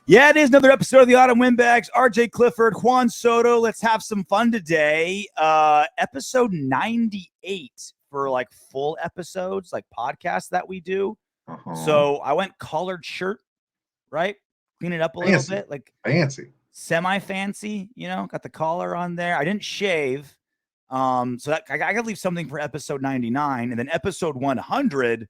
Yeah, it is another episode of the Autumn Windbags. RJ Clifford, Juan Soto. Let's have some fun today. Episode 98 for like full episodes, like podcasts that we do. So I went collared shirt, right? Clean it up a little bit, like fancy, semi-fancy. Got the collar on there. I didn't shave, so that I got to leave something for episode 99, and then episode 100.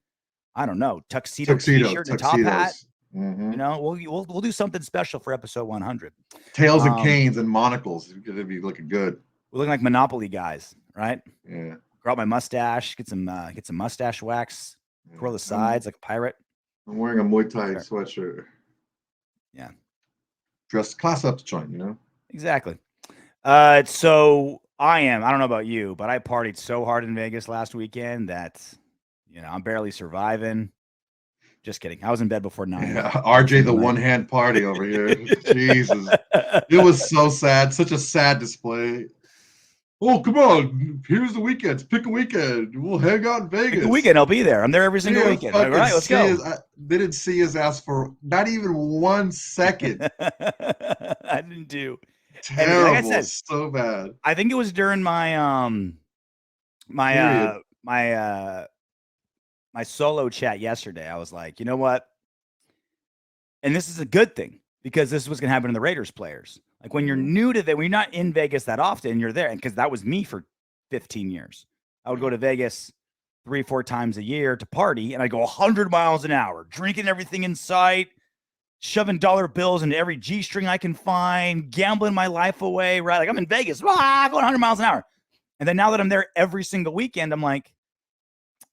I don't know, tuxedo t-shirt and a top hat. Mm-hmm. We'll do something special for episode 100. Tails and canes and monocles. It'll be looking good. We're looking like Monopoly guys, right? Yeah. Grow out my mustache, get some mustache wax, curl the sides like a pirate. I'm wearing a Muay Thai sweatshirt. Yeah. Dress class up to join, Exactly. So I don't know about you, but I partied so hard in Vegas last weekend that, I'm barely surviving. Just kidding. I was in bed before 9. Yeah, RJ, the one-hand party over here. Jesus. It was so sad. Such a sad display. Oh, come on. Here's the weekends. Pick a weekend. We'll hang out in Vegas. Pick a weekend. I'll be there. I'm there every single weekend. All right, let's go. Didn't see his ass for not even 1 second. I didn't do. Terrible. Like I said, so bad. I think it was during my my solo chat yesterday. I was like, you know what? And this is a good thing because this is what's going to happen to the Raiders players. Like when you're new to that, when you're not in Vegas that often, you're there. And because that was me for 15 years. I would go to Vegas 3-4 times a year to party, and I'd go 100 miles an hour, drinking everything in sight, shoving dollar bills into every G-string I can find, gambling my life away, right? Like I'm in Vegas, going 100 miles an hour. And then now that I'm there every single weekend, I'm like,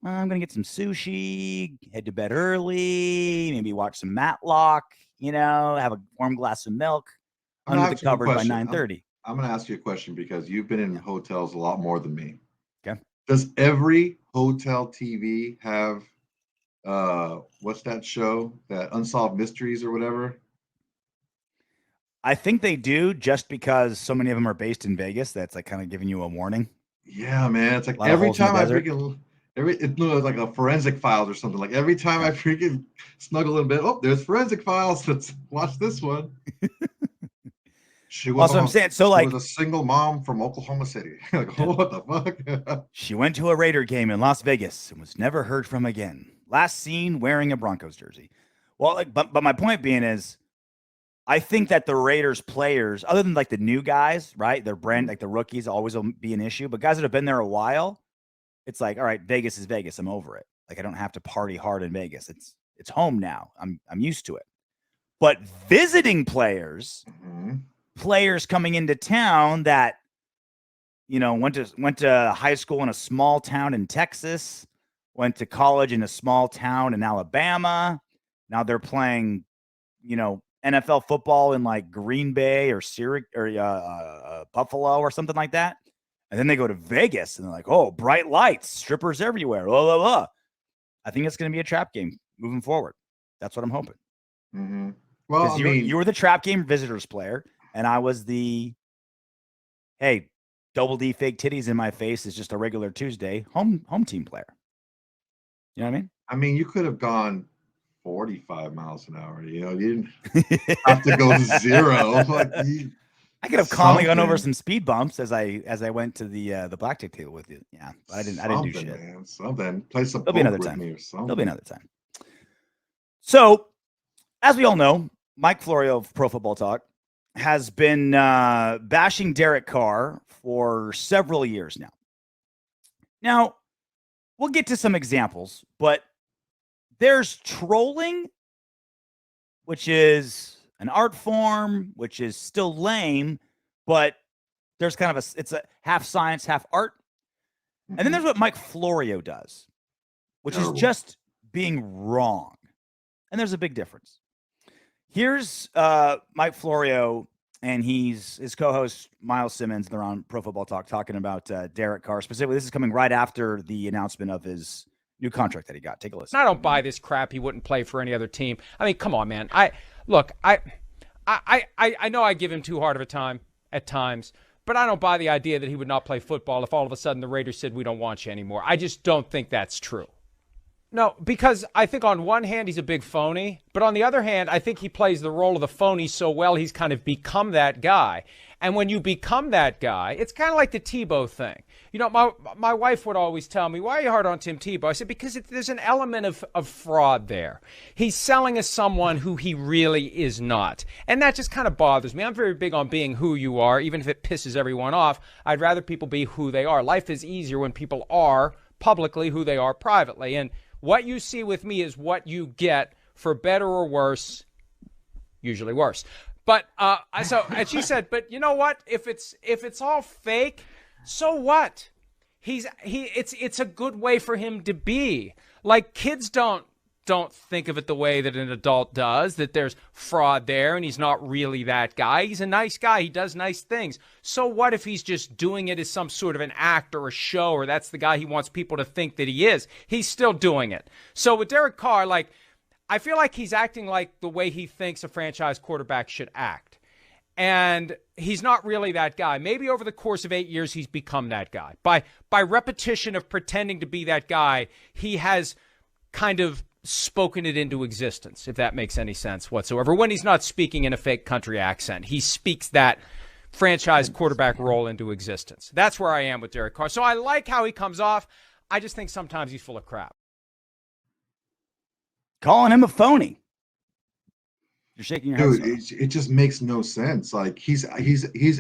I'm going to get some sushi, head to bed early, maybe watch some Matlock, have a warm glass of milk under the covers by 9:30. I'm going to ask you a question because you've been in hotels a lot more than me. Okay. Does every hotel TV have, what's that show, that Unsolved Mysteries or whatever? I think they do just because so many of them are based in Vegas. That's like kind of giving you a warning. Yeah, man. It's like every time I freaking... It's like a forensic files or something. Like every time I freaking snuggle in bed, there's forensic files. Let's watch this one. She was I'm saying. So like, was a single mom from Oklahoma City. Like, what the fuck? She went to a Raider game in Las Vegas and was never heard from again. Last seen wearing a Broncos jersey. Well, but my point being is, I think that the Raiders players, other than like the new guys, right? Their brand, like the rookies, always will be an issue. But guys that have been there a while. It's like, all right, Vegas is Vegas. I'm over it. Like I don't have to party hard in Vegas. It's home now. I'm used to it. But visiting players, players coming into town that went to high school in a small town in Texas, went to college in a small town in Alabama. Now they're playing, NFL football in like Green Bay or Buffalo or something like that. And then they go to Vegas and they're like, oh, bright lights, strippers everywhere. Blah, blah, blah. I think it's going to be a trap game moving forward. That's what I'm hoping. Mm-hmm. Well, you were the trap game visitors player, and I was the, hey, double D fake titties in my face is just a regular Tuesday home team player. You know what I mean? I mean, you could have gone 45 miles an hour. You didn't have to go to 0. Like, I could have calmly gone over some speed bumps as I went to the blackjack table with you. Yeah, but I didn't do shit. Man, something. Play some. There'll be another time. There'll be another time. So, as we all know, Mike Florio of Pro Football Talk has been bashing Derek Carr for several years now. Now, we'll get to some examples, but there's trolling, which is an art form, which is still lame, but there's kind of it's a half science, half art. And then there's what Mike Florio does, which is just being wrong. And there's a big difference. Here's Mike Florio and his co-host Miles Simmons. They're on Pro Football Talk talking about Derek Carr. Specifically, this is coming right after the announcement of his new contract that he got. Take a listen. I don't buy this crap. He wouldn't play for any other team. I mean, come on, man. I know I give him too hard of a time at times, but I don't buy the idea that he would not play football if all of a sudden the Raiders said we don't want you anymore. I just don't think that's true. No, because I think on one hand he's a big phony, but on the other hand, I think he plays the role of the phony so well he's kind of become that guy. And when you become that guy, it's kind of like the Tebow thing. You know, my wife would always tell me, why are you hard on Tim Tebow? I said, because there's an element of fraud there. He's selling as someone who he really is not. And that just kind of bothers me. I'm very big on being who you are, even if it pisses everyone off. I'd rather people be who they are. Life is easier when people are publicly who they are privately. And what you see with me is what you get, for better or worse, usually worse. But and she said, but you know what? If it's all fake, so what? It's a good way for him to be. Like, kids don't think of it the way that an adult does, that there's fraud there and he's not really that guy. He's a nice guy. He does nice things. So what if he's just doing it as some sort of an act or a show, or that's the guy he wants people to think that he is? He's still doing it. So with Derek Carr, like, I feel like he's acting like the way he thinks a franchise quarterback should act. And he's not really that guy. Maybe over the course of 8 years, he's become that guy. By repetition of pretending to be that guy, he has kind of spoken it into existence, if that makes any sense whatsoever. When he's not speaking in a fake country accent, he speaks that franchise quarterback role into existence. That's where I am with Derek Carr. So I like how he comes off. I just think sometimes he's full of crap. Calling him a phony. You're shaking your head. Dude, it just makes no sense. Like, he's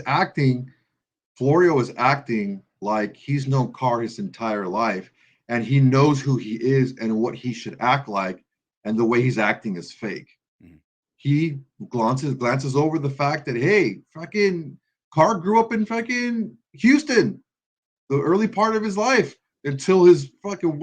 acting, Florio is acting like he's known Carr his entire life, and he knows who he is and what he should act like, and the way he's acting is fake. Mm-hmm. He glances over the fact that, hey, fucking Carr grew up in fucking Houston, the early part of his life, until his fucking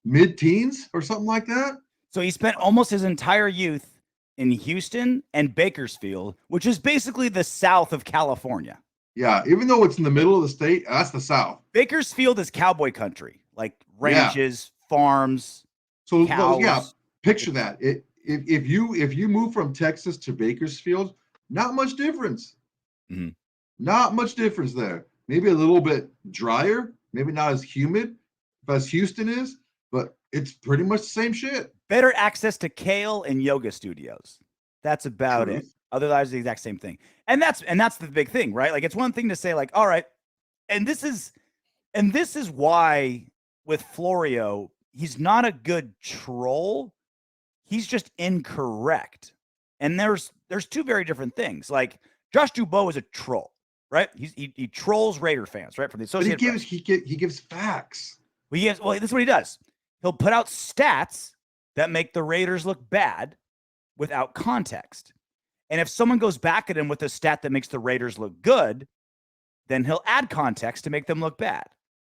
mid-teens or something like that. So he spent almost his entire youth in Houston and Bakersfield, which is basically the south of California. Yeah, even though it's in the middle of the state, that's the south. Bakersfield is cowboy country, like ranches, farms, so cows. Yeah, picture that. If you move from Texas to Bakersfield, not much difference. Mm-hmm. Not much difference there. Maybe a little bit drier, maybe not as humid as Houston is, but it's pretty much the same shit. Better access to kale and yoga studios. That's about it. Otherwise, the exact same thing. And that's the big thing, right? Like, it's one thing to say, like, all right, and this is why with Florio, he's not a good troll. He's just incorrect. And there's two very different things. Like, Josh Dubois is a troll, right? He trolls Raider fans, right? From the Associated Press. He gives facts. Well, this is what he does. He'll put out stats that make the Raiders look bad without context. And if someone goes back at him with a stat that makes the Raiders look good, then he'll add context to make them look bad,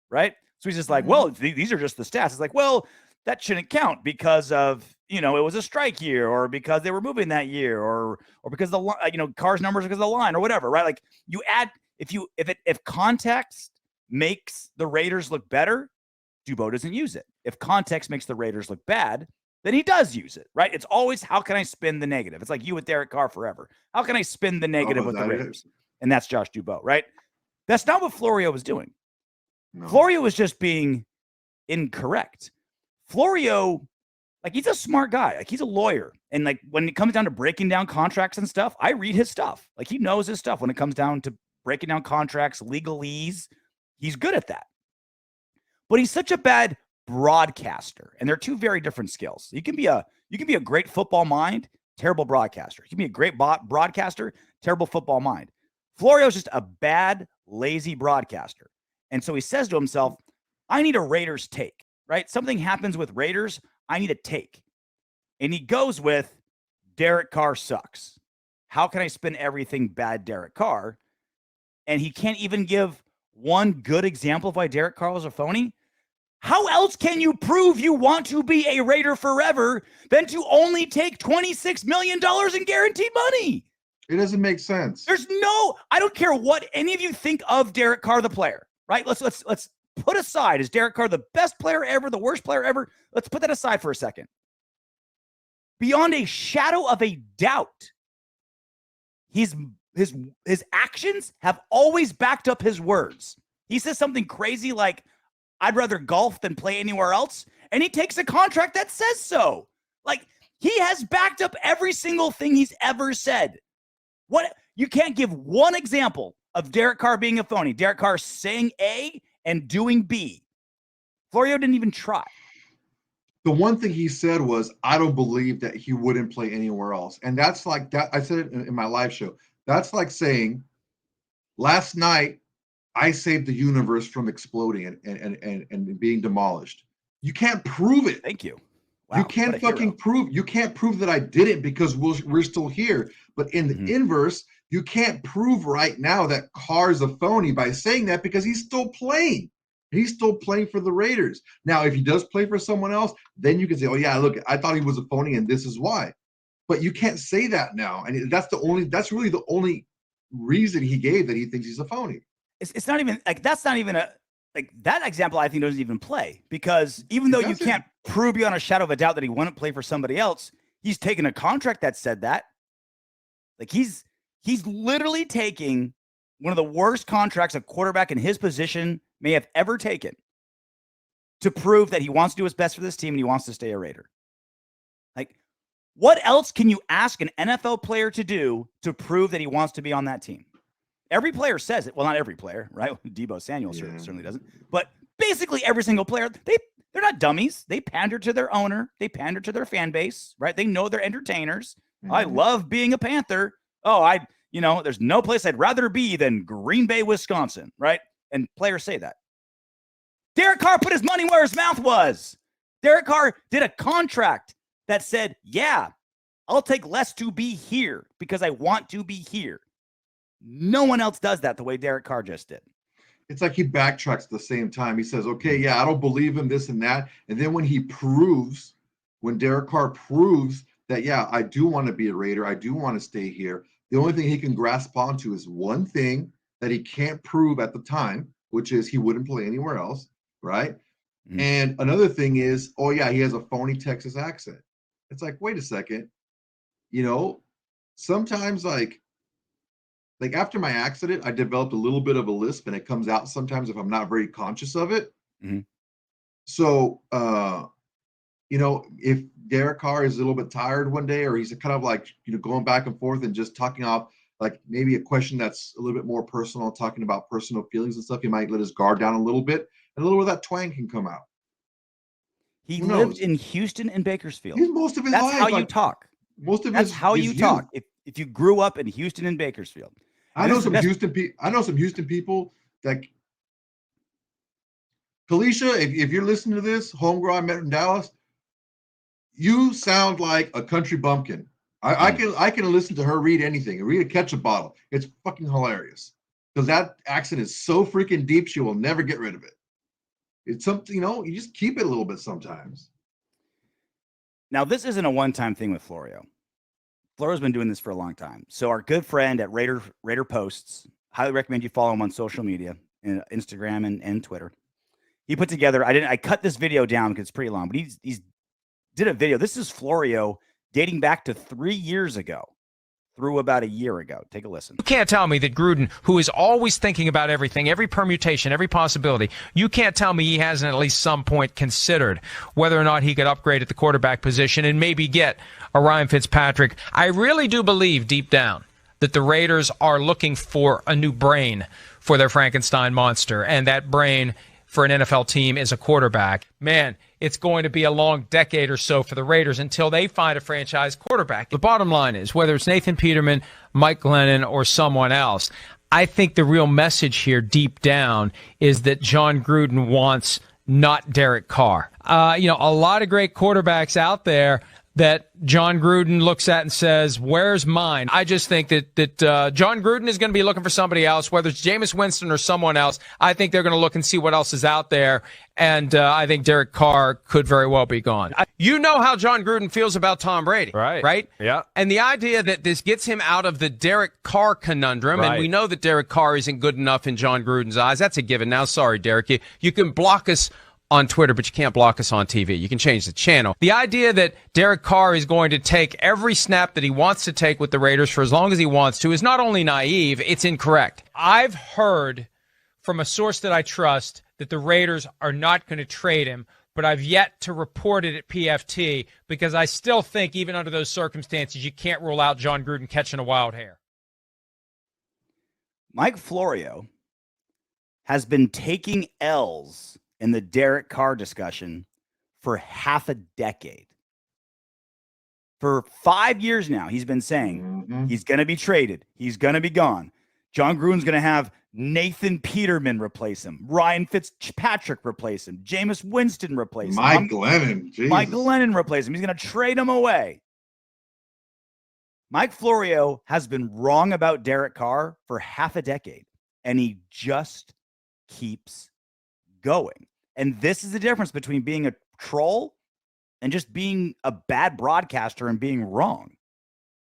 right? So he's just like, well, these are just the stats. It's like, well, that shouldn't count because of, it was a strike year, or because they were moving that year, or because Carr's numbers because of the line, or whatever, right? Like, you add, if context makes the Raiders look better, Dubois doesn't use it. If context makes the Raiders look bad, then he does use it, right? It's always, how can I spin the negative? It's like you with Derek Carr forever. How can I spin the negative with the Raiders? And that's Josh Dubois, right? That's not what Florio was doing. No. Florio was just being incorrect. Florio, like, he's a smart guy. Like, he's a lawyer. And, like, when it comes down to breaking down contracts and stuff, I read his stuff. Like, he knows his stuff when it comes down to breaking down contracts, legalese. He's good at that. But he's such a bad broadcaster, and they're two very different skills. You can be a great football mind, terrible broadcaster. You can be a great broadcaster, terrible football mind. Florio's just a bad, lazy broadcaster. And so he says to himself, I need a Raiders take, right? Something happens with Raiders, I need a take. And he goes with, Derek Carr sucks. How can I spin everything bad Derek Carr? And he can't even give one good example of why Derek Carr was a phony. How else can you prove you want to be a Raider forever than to only take $26 million in guaranteed money? It doesn't make sense. I don't care what any of you think of Derek Carr, the player, right? Let's put aside, is Derek Carr the best player ever, the worst player ever? Let's put that aside for a second. Beyond a shadow of a doubt, his actions have always backed up his words. He says something crazy like, I'd rather golf than play anywhere else. And he takes a contract that says so. Like, he has backed up every single thing he's ever said. What? You can't give one example of Derek Carr being a phony. Derek Carr saying A and doing B. Florio didn't even try. The one thing he said was, I don't believe that he wouldn't play anywhere else. And that's like that. I said it in my live show. That's like saying, last night, I saved the universe from exploding and being demolished. You can't prove it. Thank you. Wow, you can't fucking prove. You can't prove that I did it because we're still here. But in the inverse, you can't prove right now that Carr's a phony by saying that because he's still playing. He's still playing for the Raiders. Now, if he does play for someone else, then you can say, oh, yeah, look, I thought he was a phony and this is why. But you can't say that now. And that's really the only reason he gave that he thinks he's a phony. It's not even like that's not even that example. I think doesn't even play because even though you can't prove beyond a shadow of a doubt that he wouldn't play for somebody else, he's taken a contract that said that. Like he's literally taking one of the worst contracts a quarterback in his position may have ever taken to prove that he wants to do his best for this team and he wants to stay a Raider. Like, what else can you ask an NFL player to do to prove that he wants to be on that team? Every player says it. Well, not every player, right? Debo Samuel certainly doesn't. But basically every single player, they're not dummies. They pander to their owner. They pander to their fan base, right? They know they're entertainers. I love being a Panther. There's no place I'd rather be than Green Bay, Wisconsin, right? And players say that. Derek Carr put his money where his mouth was. Derek Carr did a contract that said, yeah, I'll take less to be here because I want to be here. No one else does that the way Derek Carr just did. It's like he backtracks at the same time. He says, okay, yeah, I don't believe him, this and that. And then when Derek Carr proves that, yeah, I do want to be a Raider, I do want to stay here, the only thing he can grasp onto is one thing that he can't prove at the time, which is he wouldn't play anywhere else, right? Mm-hmm. And another thing is, oh, yeah, he has a phony Texas accent. It's like, wait a second. Sometimes like after my accident, I developed a little bit of a lisp and it comes out sometimes if I'm not very conscious of it. Mm-hmm. So, if Derek Carr is a little bit tired one day or he's kind of like, going back and forth and just talking off like maybe a question that's a little bit more personal, talking about personal feelings and stuff, he might let his guard down a little bit and a little bit of that twang can come out. He lived in Houston and Bakersfield. Most of his life. That's how you talk. That's how you talk. If you grew up in Houston and Bakersfield. I know some Houston people that Kalisha, if you're listening to this, homegirl I met in Dallas, you sound like a country bumpkin. I can listen to her read anything, read a ketchup bottle. It's fucking hilarious. Because that accent is so freaking deep, she will never get rid of it. It's something, you just keep it a little bit sometimes. Now, this isn't a one-time thing with Florio. Florio's been doing this for a long time. So our good friend at Raider Posts, highly recommend you follow him on social media, Instagram and Twitter. He put together, I cut this video down because it's pretty long, but he's did a video. This is Florio dating back to 3 years ago through about a year ago. Take a listen. You can't tell me that Gruden, who is always thinking about everything, every permutation, every possibility, you can't tell me he hasn't at least some point considered whether or not he could upgrade at the quarterback position and maybe get a Ryan Fitzpatrick. I really do believe deep down that the Raiders are looking for a new brain for their Frankenstein monster, and that brain for an NFL team is a quarterback. Man, it's going to be a long decade or so for the Raiders until they find a franchise quarterback. The bottom line is, whether it's Nathan Peterman, Mike Glennon, or someone else, I think the real message here deep down is that John Gruden wants not Derek Carr. A lot of great quarterbacks out there that John Gruden looks at and says, where's mine? I just think that John Gruden is going to be looking for somebody else, whether it's Jameis Winston or someone else. I think they're going to look and see what else is out there, and I think Derek Carr could very well be gone. You know how John Gruden feels about Tom Brady, right? Yeah. And the idea that this gets him out of the Derek Carr conundrum, and we know that Derek Carr isn't good enough in John Gruden's eyes. That's a given. Now, sorry, Derek, you can block us on Twitter, but you can't block us on TV. You can change the channel. The idea that Derek Carr is going to take every snap that he wants to take with the Raiders for as long as he wants to is not only naive, it's incorrect. I've heard from a source that I trust that the Raiders are not going to trade him, but I've yet to report it at PFT because I still think even under those circumstances, you can't rule out John Gruden catching a wild hair. Mike Florio has been taking L's in the Derek Carr discussion for half a decade. For 5 years now, he's been saying he's going to be traded. He's going to be gone. John Gruden's going to have Nathan Peterman replace him. Ryan Fitzpatrick replace him. Jameis Winston replace him. Mike Glennon. Jesus. Mike Glennon replace him. He's going to trade him away. Mike Florio has been wrong about Derek Carr for half a decade, and he just keeps going. And this is the difference between being a troll and just being a bad broadcaster and being wrong.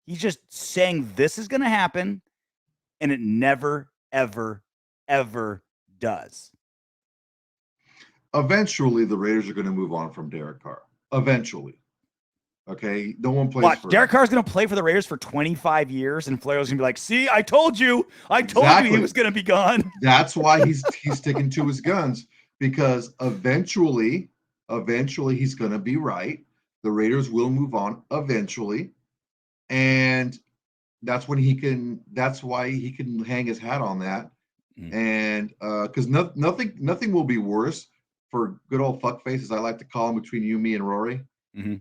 He's just saying this is going to happen, and it never, ever, ever does. Eventually, the Raiders are going to move on from Derek Carr. Eventually. Okay? No one plays for Derek Carr's going to play for the Raiders for 25 years, and Florio's going to be like, see, I told you. I told you he was going to be gone. That's why he's sticking to his guns, because eventually he's going to be right. The Raiders will move on eventually. And that's why he can hang his hat on that. And because nothing will be worse for good old fuckface, as I like to call him, between you, me, and Rory.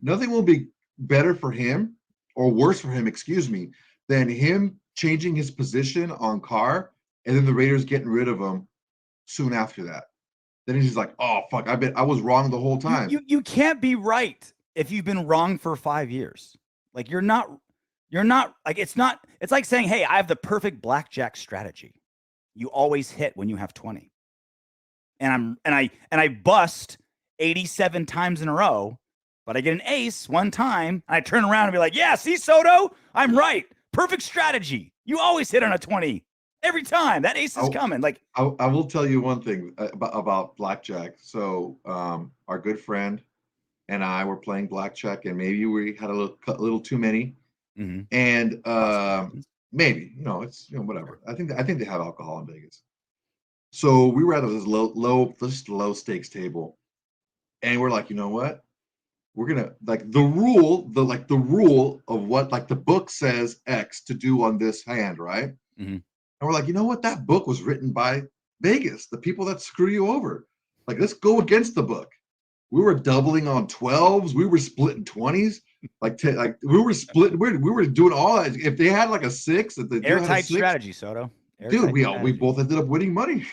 Nothing will be better for him, or worse for him, excuse me, than him changing his position on Carr and then the Raiders getting rid of him soon after that. Then he's like, oh fuck, I bet I was wrong the whole time. You can't be right if you've been wrong for 5 years. Like you're not like, it's like saying, hey, I have the perfect blackjack strategy. You always hit when you have 20. And I bust 87 times in a row, but I get an ace one time, and I turn around and be like, yeah, see, Soto, I'm right. Perfect strategy. You always hit on a 20 every time. That ace is coming. Like I will tell you one thing about blackjack. So our good friend and I were playing blackjack, and maybe we had a little too many. And maybe, it's whatever. I think they have alcohol in Vegas. So we were at this low stakes table, and we're like, you know what? We're gonna the rule of what the book says X to do on this hand, right? And we're like, you know what? That book was written by Vegas, the people that screw you over. Like, let's go against the book. We were doubling on 12s. We were splitting 20s. We were splitting. We were doing all that. If they had a 6, if the airtight strategy, Soto. Dude, we both ended up winning money.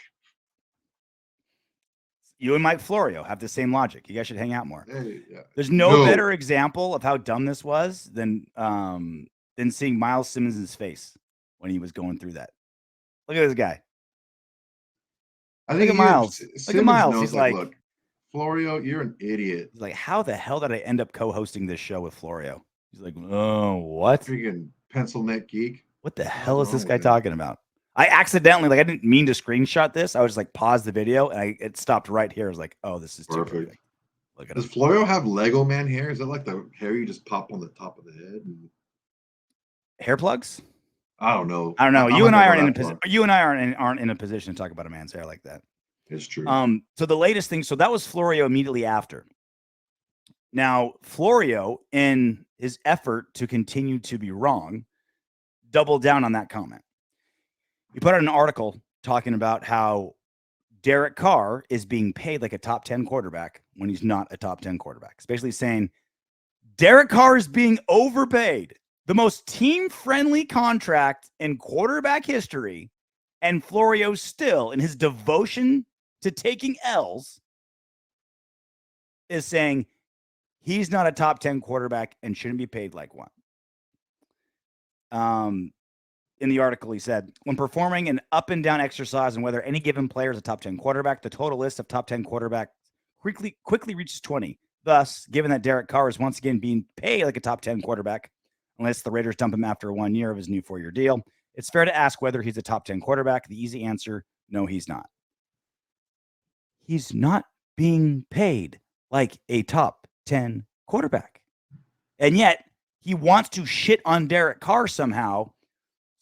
You and Mike Florio have the same logic. You guys should hang out more. Yeah. There's no better example of how dumb this was than seeing Miles Simmons' face when he was going through that. Look at this guy. Look at Miles. Look at Miles. He's like, look, Florio, you're an idiot. He's like, how the hell did I end up co-hosting this show with Florio? He's like, oh, what? Freaking pencil neck geek. What the hell is this guy talking about? I accidentally, I didn't mean to screenshot this. I was just pause the video, and it stopped right here. I was like, oh, this is too perfect. Look at Does Florio have Lego man hair? Is that like the hair you just pop on the top of the head? Hair plugs? I don't know. You and I aren't in a position to talk about a man's hair like that. It's true. So the latest thing, so that was Florio immediately after. Now, Florio, in his effort to continue to be wrong, doubled down on that comment. He put out an article talking about how Derek Carr is being paid like a top 10 quarterback when he's not a top 10 quarterback. It's basically saying Derek Carr is being overpaid, the most team-friendly contract in quarterback history, and Florio still, in his devotion to taking L's, is saying he's not a top 10 quarterback and shouldn't be paid like one. In the article, he said, when performing an up and down exercise on whether any given player is a top 10 quarterback, the total list of top 10 quarterbacks quickly reaches 20. Thus, given that Derek Carr is once again being paid like a top 10 quarterback, unless the Raiders dump him after 1 year of his new 4-year deal, it's fair to ask whether he's a top 10 quarterback. The easy answer, no, he's not. He's not being paid like a top 10 quarterback. And yet, he wants to shit on Derek Carr somehow.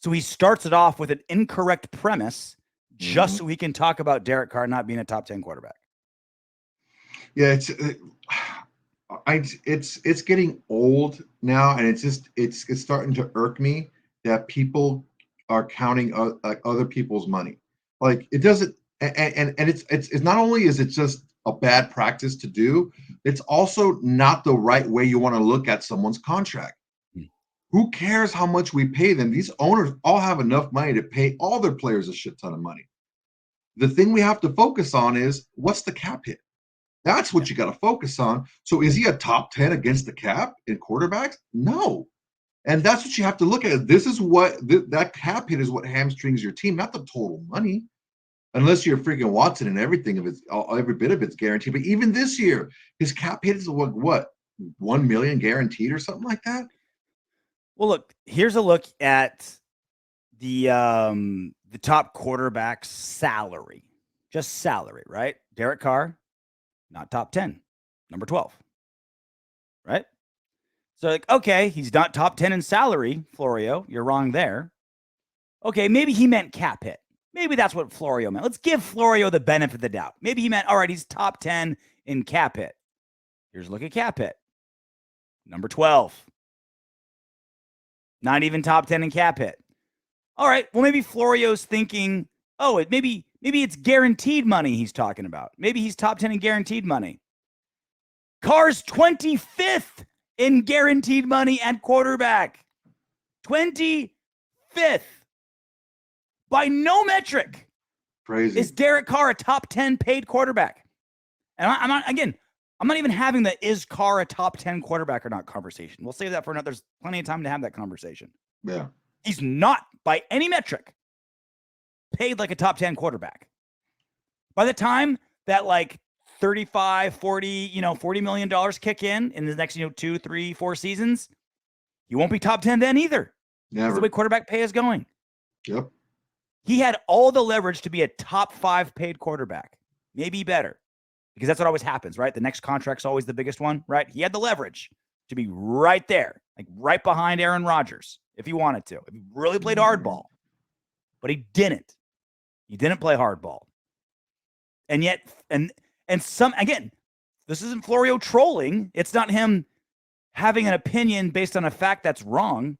So he starts it off with an incorrect premise, just so we can talk about Derek Carr not being a top 10 quarterback. Yeah, it's getting old now, and it's starting to irk me that people are counting other people's money. Like, it doesn't, and it's not only is it just a bad practice to do, it's also not the right way you want to look at someone's contract. Who cares how much we pay them? These owners all have enough money to pay all their players a shit ton of money. The thing we have to focus on is, what's the cap hit? That's what you got to focus on. So is he a top 10 against the cap in quarterbacks? No. And that's what you have to look at. This is what that cap hit is, what hamstrings your team, not the total money. Unless you're freaking Watson and everything of it's every bit of it's guaranteed. But even this year, his cap hit is what 1 million guaranteed or something like that. Well, look, here's a look at the top quarterback's salary. Just salary, right? Derek Carr, not top 10, number 12. Right? So, like, okay, he's not top 10 in salary, Florio. You're wrong there. Okay, maybe he meant cap hit. Maybe that's what Florio meant. Let's give Florio the benefit of the doubt. Maybe he meant, all right, he's top 10 in cap hit. Here's a look at cap hit. Number 12. Not even top 10 in cap hit. All right, well, maybe Florio's thinking, oh, maybe it's guaranteed money he's talking about. Maybe he's top 10 in guaranteed money. Carr's 25th in guaranteed money at quarterback. 25th. By no metric. Crazy. Is Derek Carr a top 10 paid quarterback? And I'm not even having the is Carr a top 10 quarterback or not conversation. We'll save that for another. There's plenty of time to have that conversation. Yeah. He's not, by any metric, paid like a top 10 quarterback. By the time that like 35, 40, $40 million kick in the next, 2, 3, 4 seasons, he won't be top 10 then either. Never. That's the way quarterback pay is going. Yep. He had all the leverage to be a top 5 paid quarterback, maybe better, because that's what always happens, right? The next contract's always the biggest one, right? He had the leverage to be right there, like right behind Aaron Rodgers, if he wanted to, if he really played hardball, but he didn't. He didn't play hardball. And yet, and some, again, this isn't Florio trolling. It's not him having an opinion based on a fact that's wrong.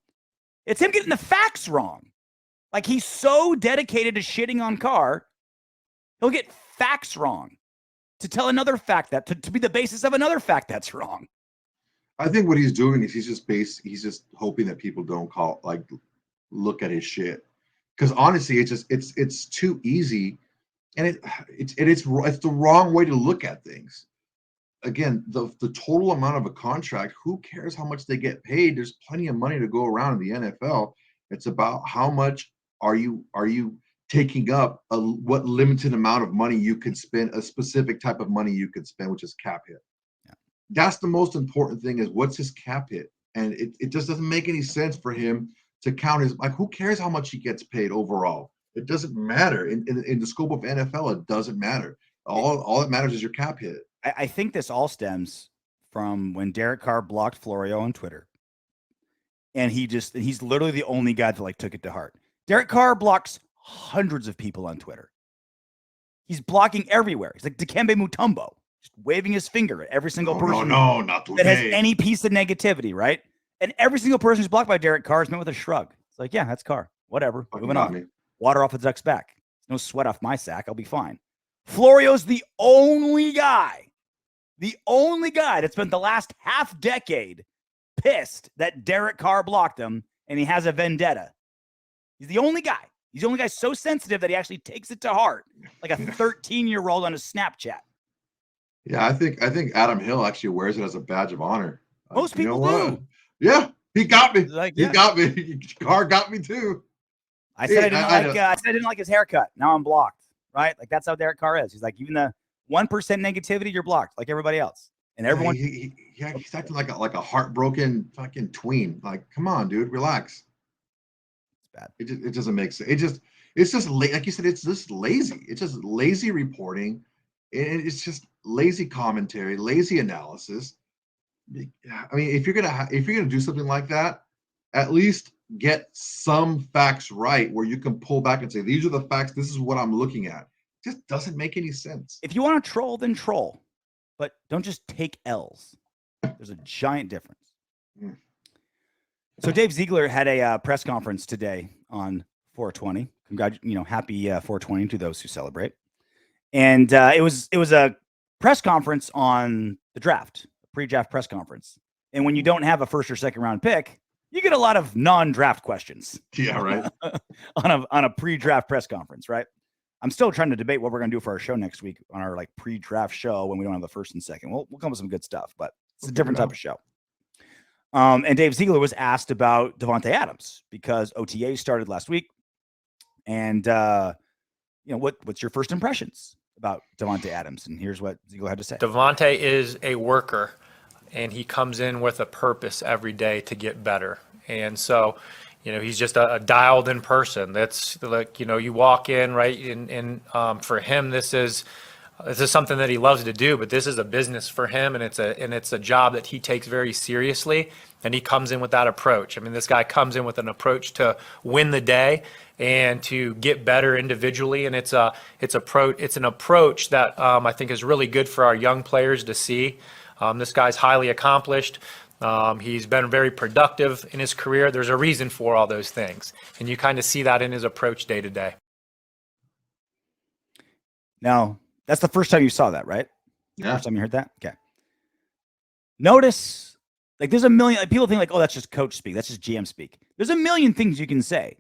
It's him getting the facts wrong. Like, he's so dedicated to shitting on Carr, he'll get facts wrong to tell another fact that to be the basis of another fact that's wrong. I think what he's doing is he's just hoping that people don't look at his shit. Because honestly, it's too easy, and it's the wrong way to look at things. Again, the total amount of a contract, who cares how much they get paid? There's plenty of money to go around in the NFL. It's about how much are you taking up what limited amount of money you could spend, a specific type of money you could spend, which is cap hit. Yeah. That's the most important thing, is what's his cap hit. And it just doesn't make any sense for him to count his, like, who cares how much he gets paid overall? It doesn't matter. In the scope of NFL, it doesn't matter. All that matters is your cap hit. I think this all stems from when Derek Carr blocked Florio on Twitter. And he's literally the only guy that took it to heart. Derek Carr blocks hundreds of people on Twitter. He's blocking everywhere. He's like Dikembe Mutombo, just waving his finger at every single person not that has any piece of negativity, right? And every single person who's blocked by Derek Carr is met with a shrug. It's like, yeah, that's Carr. Whatever. Moving on. Water off the duck's back. No sweat off my sack. I'll be fine. Florio's the only guy that spent the last half decade pissed that Derek Carr blocked him, and he has a vendetta. He's the only guy. He's the only guy so sensitive that he actually takes it to heart, like a 13-year-old on his Snapchat. Yeah, I think Adam Hill actually wears it as a badge of honor. Most people do. Yeah, he got me. He got me. Carr got me too. I said I didn't like his haircut. Now I'm blocked. Right? Like, that's how Derek Carr is. He's like, even the 1% negativity, you're blocked, like everybody else. And everyone, he's acting like a heartbroken fucking tween. Like, come on, dude, relax. It's bad. It doesn't make sense. It's just like you said. It's just lazy. It's just lazy reporting. It's just lazy commentary, lazy analysis. I mean, if you're gonna do something like that, at least get some facts right where you can pull back and say, these are the facts, this is what I'm looking at. It just doesn't make any sense. If you want to troll, then troll. But don't just take L's. There's a giant difference. Mm. So Dave Ziegler had a press conference today on 420. Happy 420 to those who celebrate. And it was a press conference on the draft, a pre-draft press conference. And when you don't have a first or second round pick, you get a lot of non-draft questions. Yeah, right. on a pre-draft press conference, right? I'm still trying to debate what we're going to do for our show next week on our pre-draft show when we don't have the first and second. We'll come with some good stuff, but it's a different type of show. And Dave Ziegler was asked about Davante Adams because OTA started last week. And, what's your first impressions about Davante Adams? And here's what Ziegler had to say. Davante is a worker, and he comes in with a purpose every day to get better. And so, he's just a dialed-in person. That's like, you walk in, right, and for him, this is something that he loves to do, but this is a business for him, and it's a job that he takes very seriously, and he comes in with that approach. I mean, this guy comes in with an approach to win the day and to get better individually, and it's an approach that I think is really good for our young players to see. This guy's highly accomplished. He's been very productive in his career. There's a reason for all those things, and you kind of see that in his approach day to day. Now, that's the first time you saw that, right? Yeah. First time you heard that? Okay. Notice, there's a million people think that's just coach speak. That's just GM speak. There's a million things you can say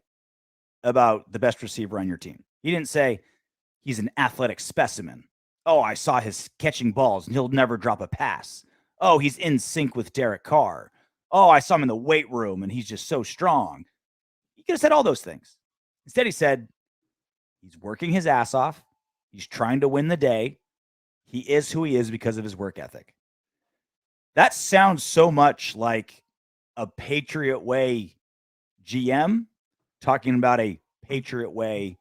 about the best receiver on your team. He didn't say he's an athletic specimen. Oh, I saw his catching balls and he'll never drop a pass. Oh, he's in sync with Derek Carr. Oh, I saw him in the weight room and he's just so strong. He could have said all those things. Instead, he said he's working his ass off. He's trying to win the day. He is who he is because of his work ethic. That sounds so much like a Patriot Way GM talking about a Patriot Way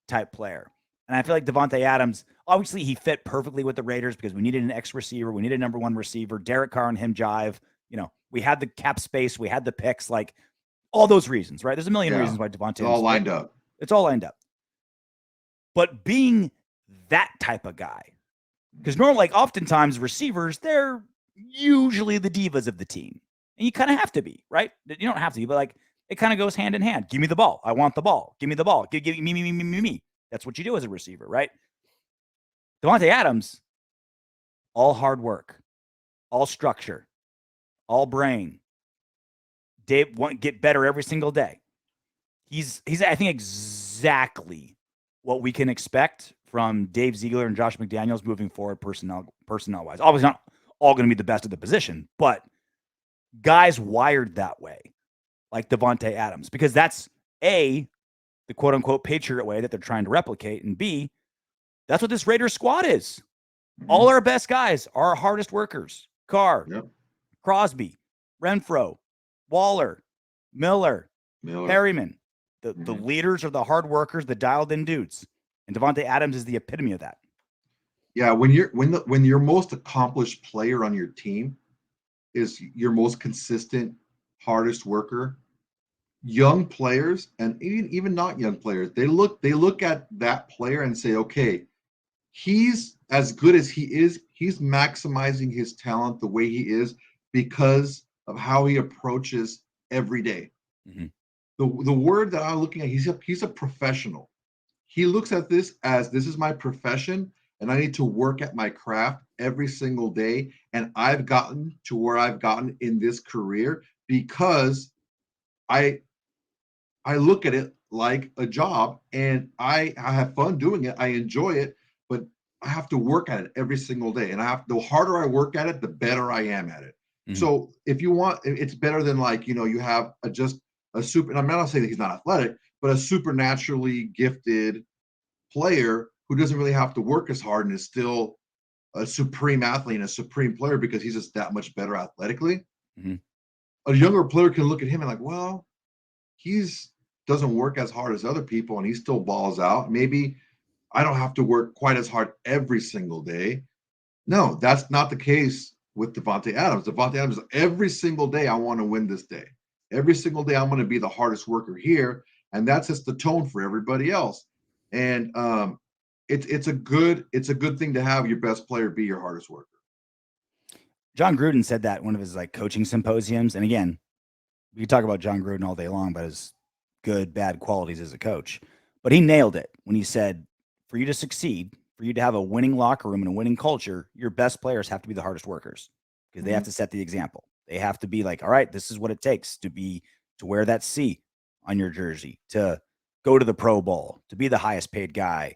type player. And I feel like Davante Adams, obviously he fit perfectly with the Raiders because we needed an X receiver. We needed a number one receiver. Derek Carr and him jive. We had the cap space. We had the picks, all those reasons, right? There's a million reasons why Davante Adams. All lined up. It's all lined up. But being that type of guy, because oftentimes receivers, they're usually the divas of the team. And you kind of have to be, right? You don't have to be, but it kind of goes hand in hand. Give me the ball. I want the ball. Give me the ball. Give me. That's what you do as a receiver, right? Davante Adams, all hard work, all structure, all brain. Dave want get better every single day. He's I think exactly what we can expect from Dave Ziegler and Josh McDaniels moving forward personnel wise. Obviously not all going to be the best at the position, but guys wired that way, like Davante Adams, because that's A, the quote unquote Patriot way that they're trying to replicate, and B, that's what this Raiders squad is. Mm-hmm. All our best guys are our hardest workers. Carr, Crosby, Renfro, Waller, Miller. Perryman. The leaders are the hard workers, the dialed in dudes. And Davante Adams is the epitome of that. Yeah, when your most accomplished player on your team is your most consistent, hardest worker, young players and even not young players, they look at that player and say, okay, he's as good as he is, he's maximizing his talent the way he is because of how he approaches every day. Mm-hmm. The word that I'm looking at, he's a professional. He looks at this as, this is my profession and I need to work at my craft every single day. And I've gotten to where I've gotten in this career because I look at it like a job and I have fun doing it. I enjoy it, but I have to work at it every single day. And the harder I work at it, the better I am at it. Mm-hmm. So if you want, it's better than you have a super, and I'm not saying that he's not athletic, but a supernaturally gifted player who doesn't really have to work as hard and is still a supreme athlete and a supreme player because he's just that much better athletically. Mm-hmm. A younger player can look at him and well, he's doesn't work as hard as other people and he still balls out. Maybe I don't have to work quite as hard every single day. No, that's not the case with Davante Adams. Davante Adams, every single day, I want to win this day. Every single day, I'm going to be the hardest worker here, and that sets the tone for everybody else. And it's a good thing to have your best player be your hardest worker. John Gruden said that at one of his like coaching symposiums. And again, we could talk about John Gruden all day long about his good, bad qualities as a coach. But he nailed it when he said, for you to succeed, for you to have a winning locker room and a winning culture, your best players have to be the hardest workers because they have to set the example. They have to be like, all right, this is what it takes to wear that C on your jersey, to go to the Pro Bowl, to be the highest paid guy,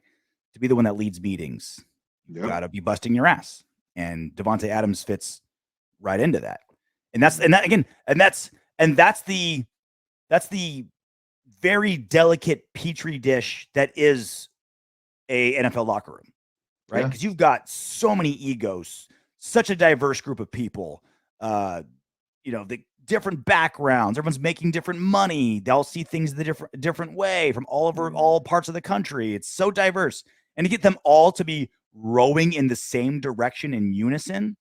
to be the one that leads meetings. You got to be busting your ass. And Davante Adams fits right into that. And that's the very delicate petri dish that is a NFL locker room, right? Because you've got so many egos, such a diverse group of people, the different backgrounds. Everyone's making different money. They all see things the different way from all over all parts of the country. It's so diverse. And to get them all to be rowing in the same direction in unison,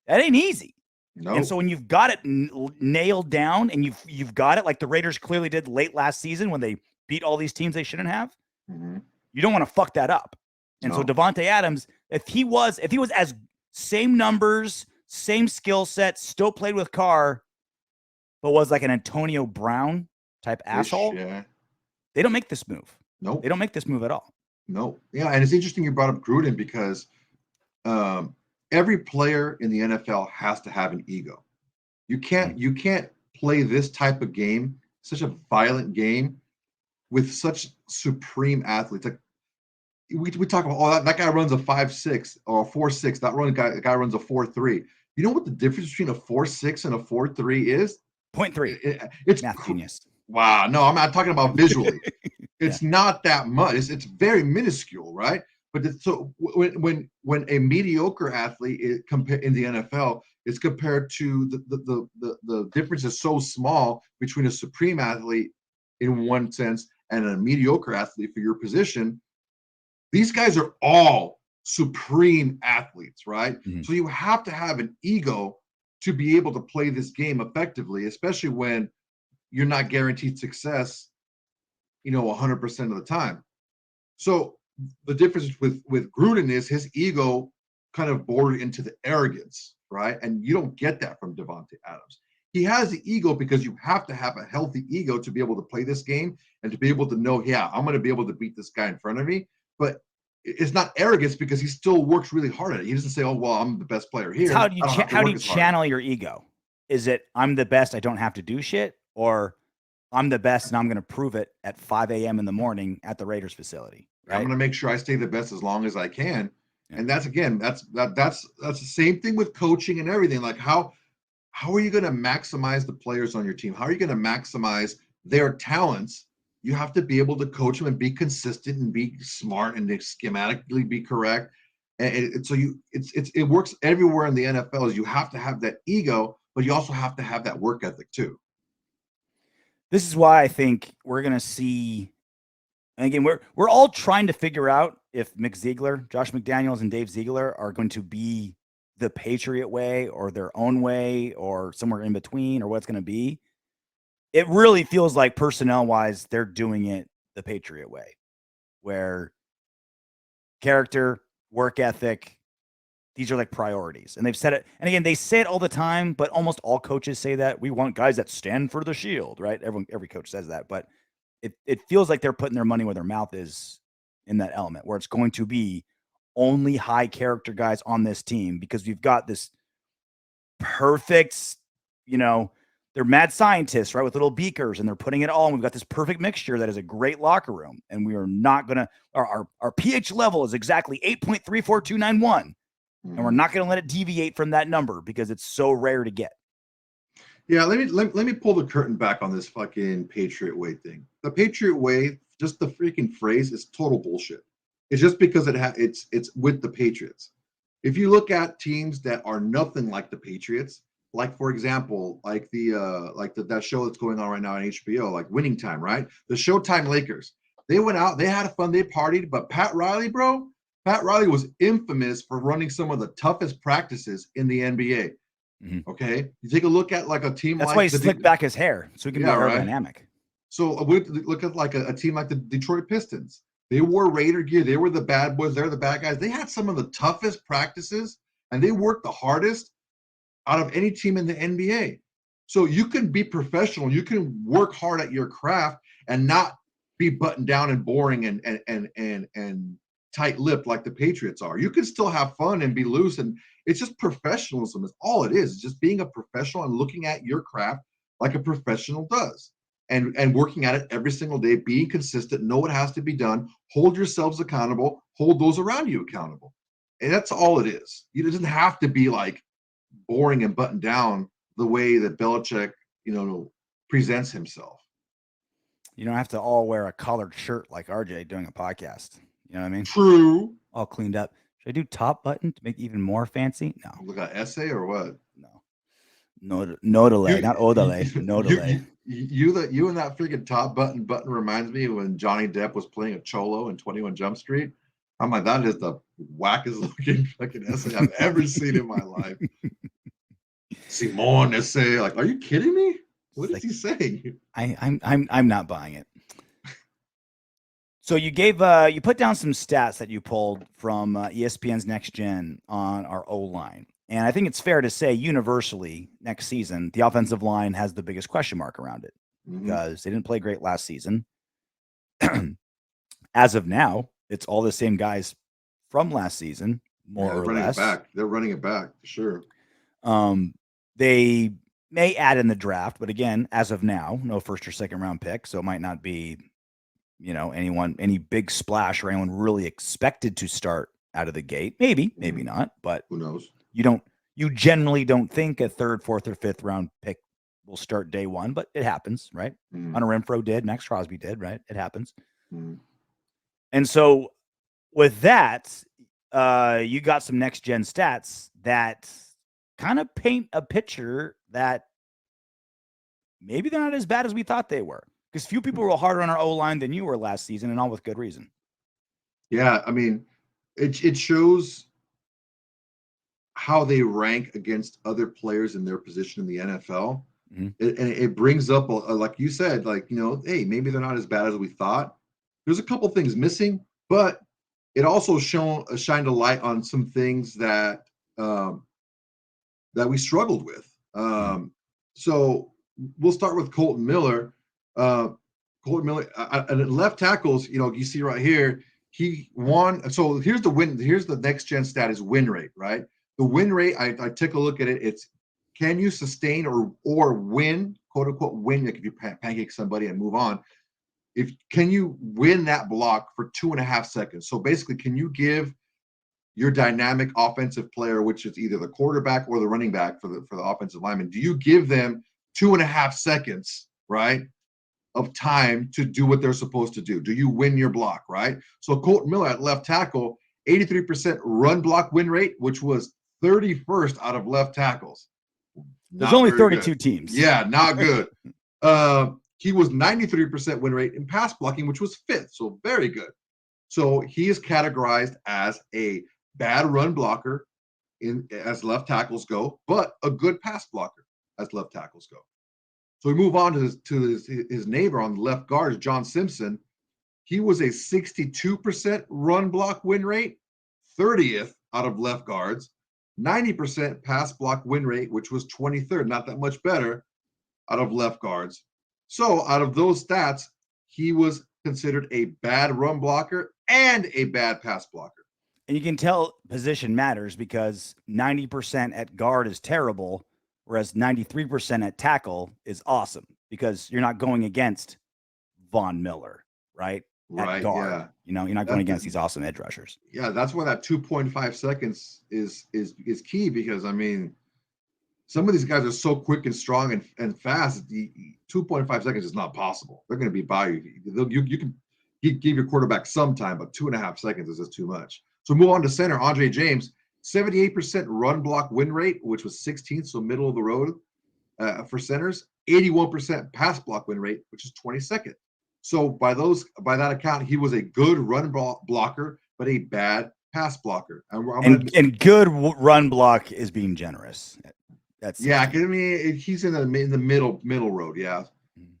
that ain't easy. No. And so when you've got it nailed down and you've got it like the Raiders clearly did late last season when they beat all these teams they shouldn't have, you don't want to fuck that up. And so Davante Adams, if he was as same numbers, same skill set, still played with Carr, but was like an Antonio Brown type asshole, they don't make this move. No, they don't make this move at all. No. Yeah, and it's interesting you brought up Gruden because every player in the NFL has to have an ego. You can't play this type of game, such a violent game, with such supreme athletes. Like we talk about, that guy runs a 5.6 or a 4.6. That guy runs a 4.3. You know what the difference between a 4.6 and a 4.3 is? 0.3. It's math genius. Wow. No, I'm not talking about visually. It's not that much. It's very minuscule, right? But so when a mediocre athlete in the NFL is compared to the difference is so small between a supreme athlete in one sense and a mediocre athlete for your position, these guys are all supreme athletes, right? So you have to have an ego to be able to play this game effectively, especially when you're not guaranteed success, 100% of the time. So the difference with Gruden is his ego kind of bordered into the arrogance, right? And you don't get that from Davante Adams. He has the ego because you have to have a healthy ego to be able to play this game and to be able to know, I'm going to be able to beat this guy in front of me. But it's not arrogance because he still works really hard at it. He doesn't say, I'm the best player here. How do you channel your ego? Is it I'm the best, I don't have to do shit? Or I'm the best and I'm going to prove it at 5 a.m. in the morning at the Raiders facility? Right? I'm going to make sure I stay the best as long as I can. Yeah. And that's the same thing with coaching and everything. Like how are you going to maximize the players on your team? How are you going to maximize their talents? You have to be able to coach them and be consistent and be smart and schematically be correct. And so it works everywhere in the NFL. Is you have to have that ego, but you also have to have that work ethic too. This is why I think we're going to see. And again, we're all trying to figure out if Mick Ziegler, Josh McDaniels, and Dave Ziegler are going to be the Patriot way or their own way or somewhere in between or what's going to be. It really feels like personnel-wise, they're doing it the Patriot way, where character, work ethic, these are like priorities. And they've said it. And again, they say it all the time, but almost all coaches say that. We want guys that stand for the shield, right? Every coach says that. But it feels like they're putting their money where their mouth is in that element, where it's going to be only high character guys on this team because we've got this perfect, they're mad scientists, right, with little beakers, and they're putting it all. And we've got this perfect mixture that is a great locker room. And we are not going to, our pH level is exactly 8.34291. And we're not going to let it deviate from that number because it's so rare to get. Yeah, let me pull the curtain back on this fucking Patriot Way thing. The Patriot Way, just the freaking phrase, is total bullshit. It's just because it's with the Patriots. If you look at teams that are nothing like the Patriots, like for example, like that show that's going on right now on HBO, like Winning Time, right? The Showtime Lakers. They went out, they had fun, they partied, but Pat Riley was infamous for running some of the toughest practices in the NBA. Mm-hmm. Okay, you take a look at like a team. That's like why he slicked back his hair so he can be aerodynamic. Right? So we look at like a team like the Detroit Pistons. They wore Raider gear. They were the bad boys. They're the bad guys. They had some of the toughest practices, and they worked the hardest out of any team in the NBA. So you can be professional. You can work hard at your craft and not be buttoned down and boring and tight-lipped like the Patriots are. You can still have fun and be loose, and it's just professionalism is all it is. It's just being a professional and looking at your craft like a professional does. And working at it every single day, being consistent, know what has to be done, hold yourselves accountable, hold those around you accountable. And that's all it is. It doesn't have to be like boring and buttoned down the way that Belichick, presents himself. You don't have to all wear a collared shirt like RJ doing a podcast. You know what I mean? True. All cleaned up. Should I do top button to make it even more fancy? No. Look at essay or what? No delay, not o delay. No delay. You and that freaking top button reminds me when Johnny Depp was playing a cholo in 21 Jump Street. I'm like, that is the wackest looking fucking essay I've ever seen in my life. Simone essay, like, are you kidding me? What is he saying? I'm not buying it. So you put down some stats that you pulled from ESPN's Next Gen on our O line. And I think it's fair to say universally next season, the offensive line has the biggest question mark around it because they didn't play great last season. As of now, it's all the same guys from last season, more or less. They're running it back for sure. They may add in the draft, but again, as of now, no first or second round pick. So it might not be, any big splash or anyone really expected to start out of the gate. Maybe not, but who knows? You generally don't think a third, fourth, or fifth round pick will start day one, but it happens, right? Hunter Renfrow did, Max Crosby did, right? It happens. And so with that, you got some next gen stats that kind of paint a picture that maybe they're not as bad as we thought they were. Because few people were harder on our O-line than you were last season, and all with good reason. Yeah, I mean, it shows how they rank against other players in their position in the NFL. It brings up, like you said, like, hey, maybe they're not as bad as we thought. There's a couple things missing, but it also shined a light on some things that we struggled with. So we'll start with Colton Miller. Colton Miller, and left tackles, you see right here, he won. So here's the next gen stat is win rate, right? The win rate, I took a look at it. It's can you sustain or win, quote unquote, win, like if you pancake somebody and move on. Can you win that block for 2.5 seconds? So basically, can you give your dynamic offensive player, which is either the quarterback or the running back for the offensive lineman, do you give them 2.5 seconds, right, of time to do what they're supposed to do? Do you win your block, right? So Colton Miller at left tackle, 83% run block win rate, which was 31st out of left tackles. There's only 32 teams. Yeah, not good. He was 93% win rate in pass blocking, which was 5th, so very good. So he is categorized as a bad run blocker as left tackles go, but a good pass blocker as left tackles go. So we move on to his neighbor on the left guard, John Simpson. He was a 62% run block win rate, 30th out of left guards, 90% pass block win rate, which was 23rd, not that much better out of left guards. So out of those stats, he was considered a bad run blocker and a bad pass blocker. And you can tell position matters because 90% at guard is terrible, whereas 93% at tackle is awesome because you're not going against Von Miller, right? At guard. Yeah. You're not going against these awesome edge rushers. Yeah, that's why that 2.5 seconds is key because, I mean, some of these guys are so quick and strong and fast. The 2.5 seconds is not possible. They're going to be by you. You can give your quarterback some time, but 2.5 seconds is just too much. So move on to center, Andre James, 78% run block win rate, which was 16th, so middle of the road for centers. 81% pass block win rate, which is 22nd. So by that account, he was a good run blocker, but a bad pass blocker. And good run block is being generous. That's I mean, he's in the middle road. Yeah.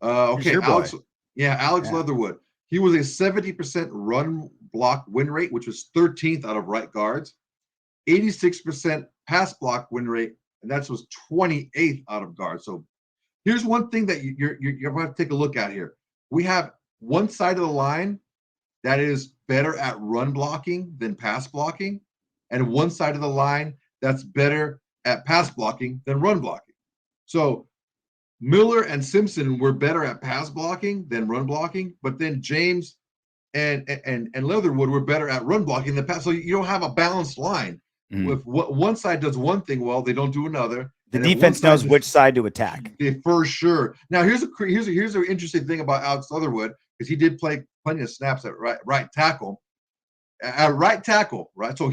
Okay, Alex. Boy. Alex Leatherwood. He was a 70% run block win rate, which was 13th out of right guards. 86% pass block win rate, and that was 28th out of guards. So here's one thing that you're going to have to take a look at here. We have one side of the line that is better at run blocking than pass blocking, and one side of the line that's better at pass blocking than run blocking. So Miller and Simpson were better at pass blocking than run blocking, but then James and Leatherwood were better at run blocking than pass. So you don't have a balanced line. If one side does one thing well, they don't do another. The defense knows which side to attack. For sure. Now here's an interesting thing about Alex Leatherwood, because he did play plenty of snaps at right tackle. At right tackle, right? So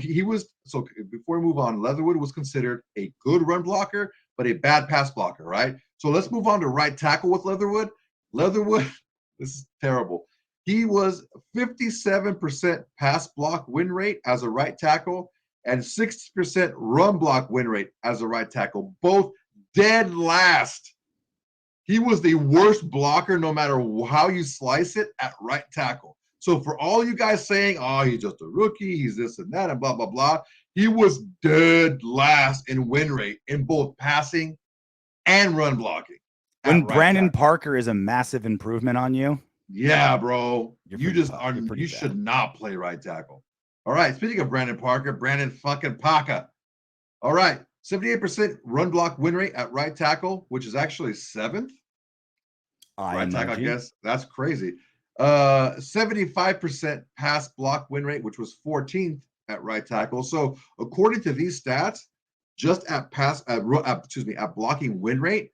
before we move on, Leatherwood was considered a good run blocker, but a bad pass blocker, right? So let's move on to right tackle with Leatherwood. Leatherwood, this is terrible. He was 57% pass block win rate as a right tackle and 60% run block win rate as a right tackle, both dead last. He was the worst blocker, no matter how you slice it, at right tackle. So for all you guys saying, oh, he's just a rookie, he's this and that, and blah, blah, blah, he was dead last in win rate in both passing and run blocking. When Brandon Parker is a massive improvement on you. Yeah, bro. You should bad. not play right tackle. All right. Speaking of Brandon Parker, Brandon fucking Parker. All right. 78% run block win rate at right tackle, which is actually 7th. Right tackle, I guess. That's crazy. 75% pass block win rate, which was 14th at right tackle. So according to these stats, just at blocking win rate,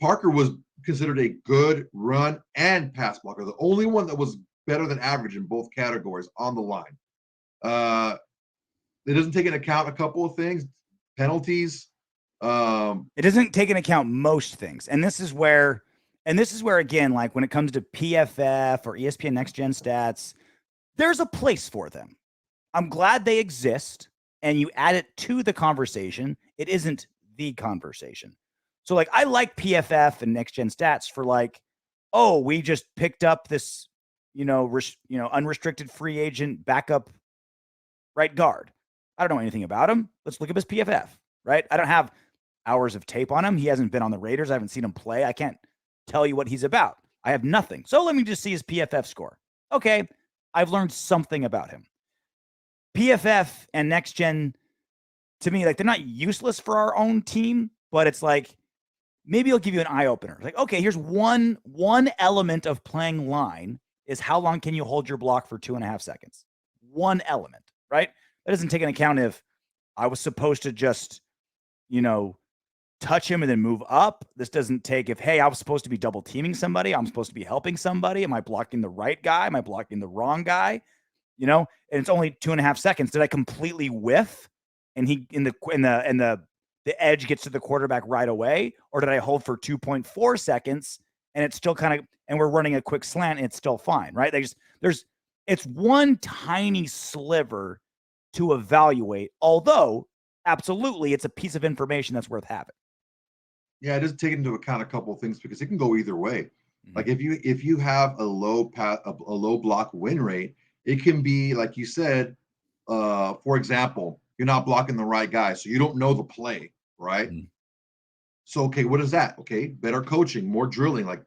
Parker was considered a good run and pass blocker. The only one that was better than average in both categories on the line. It doesn't take into account a couple of things, penalties. It doesn't take into account most things. And this is where again, like when it comes to PFF or ESPN Next Gen Stats, there's a place for them. I'm glad they exist, and you add it to the conversation. It isn't the conversation. So like, I like PFF and Next Gen Stats for like, oh, we just picked up this, unrestricted free agent backup right guard. I don't know anything about him. Let's look up his PFF, right? I don't have hours of tape on him. He hasn't been on the Raiders. I haven't seen him play. I can't tell you what he's about. I have nothing. So let me just see his PFF score. Okay, I've learned something about him. PFF and Next Gen, to me, like, they're not useless for our own team, but it's like, maybe it'll give you an eye opener. Like, okay, here's one element of playing line is how long can you hold your block for 2.5 seconds? One element, right? That doesn't take into account if I was supposed to just, touch him and then move up. This doesn't take if, hey, I was supposed to be double teaming somebody. I'm supposed to be helping somebody. Am I blocking the right guy? Am I blocking the wrong guy? And it's only 2.5 seconds. Did I completely whiff? And the edge gets to the quarterback right away, or did I hold for 2.4 seconds and it's still and we're running a quick slant and it's still fine, right? It's one tiny sliver to evaluate, although absolutely it's a piece of information that's worth having. Yeah, it doesn't take into account a couple of things because it can go either way. Mm-hmm. Like if you have a low block win rate, it can be, like you said, for example, you're not blocking the right guy, so you don't know the play, right? Mm-hmm. So, okay, what is that? Okay, better coaching, more drilling, like,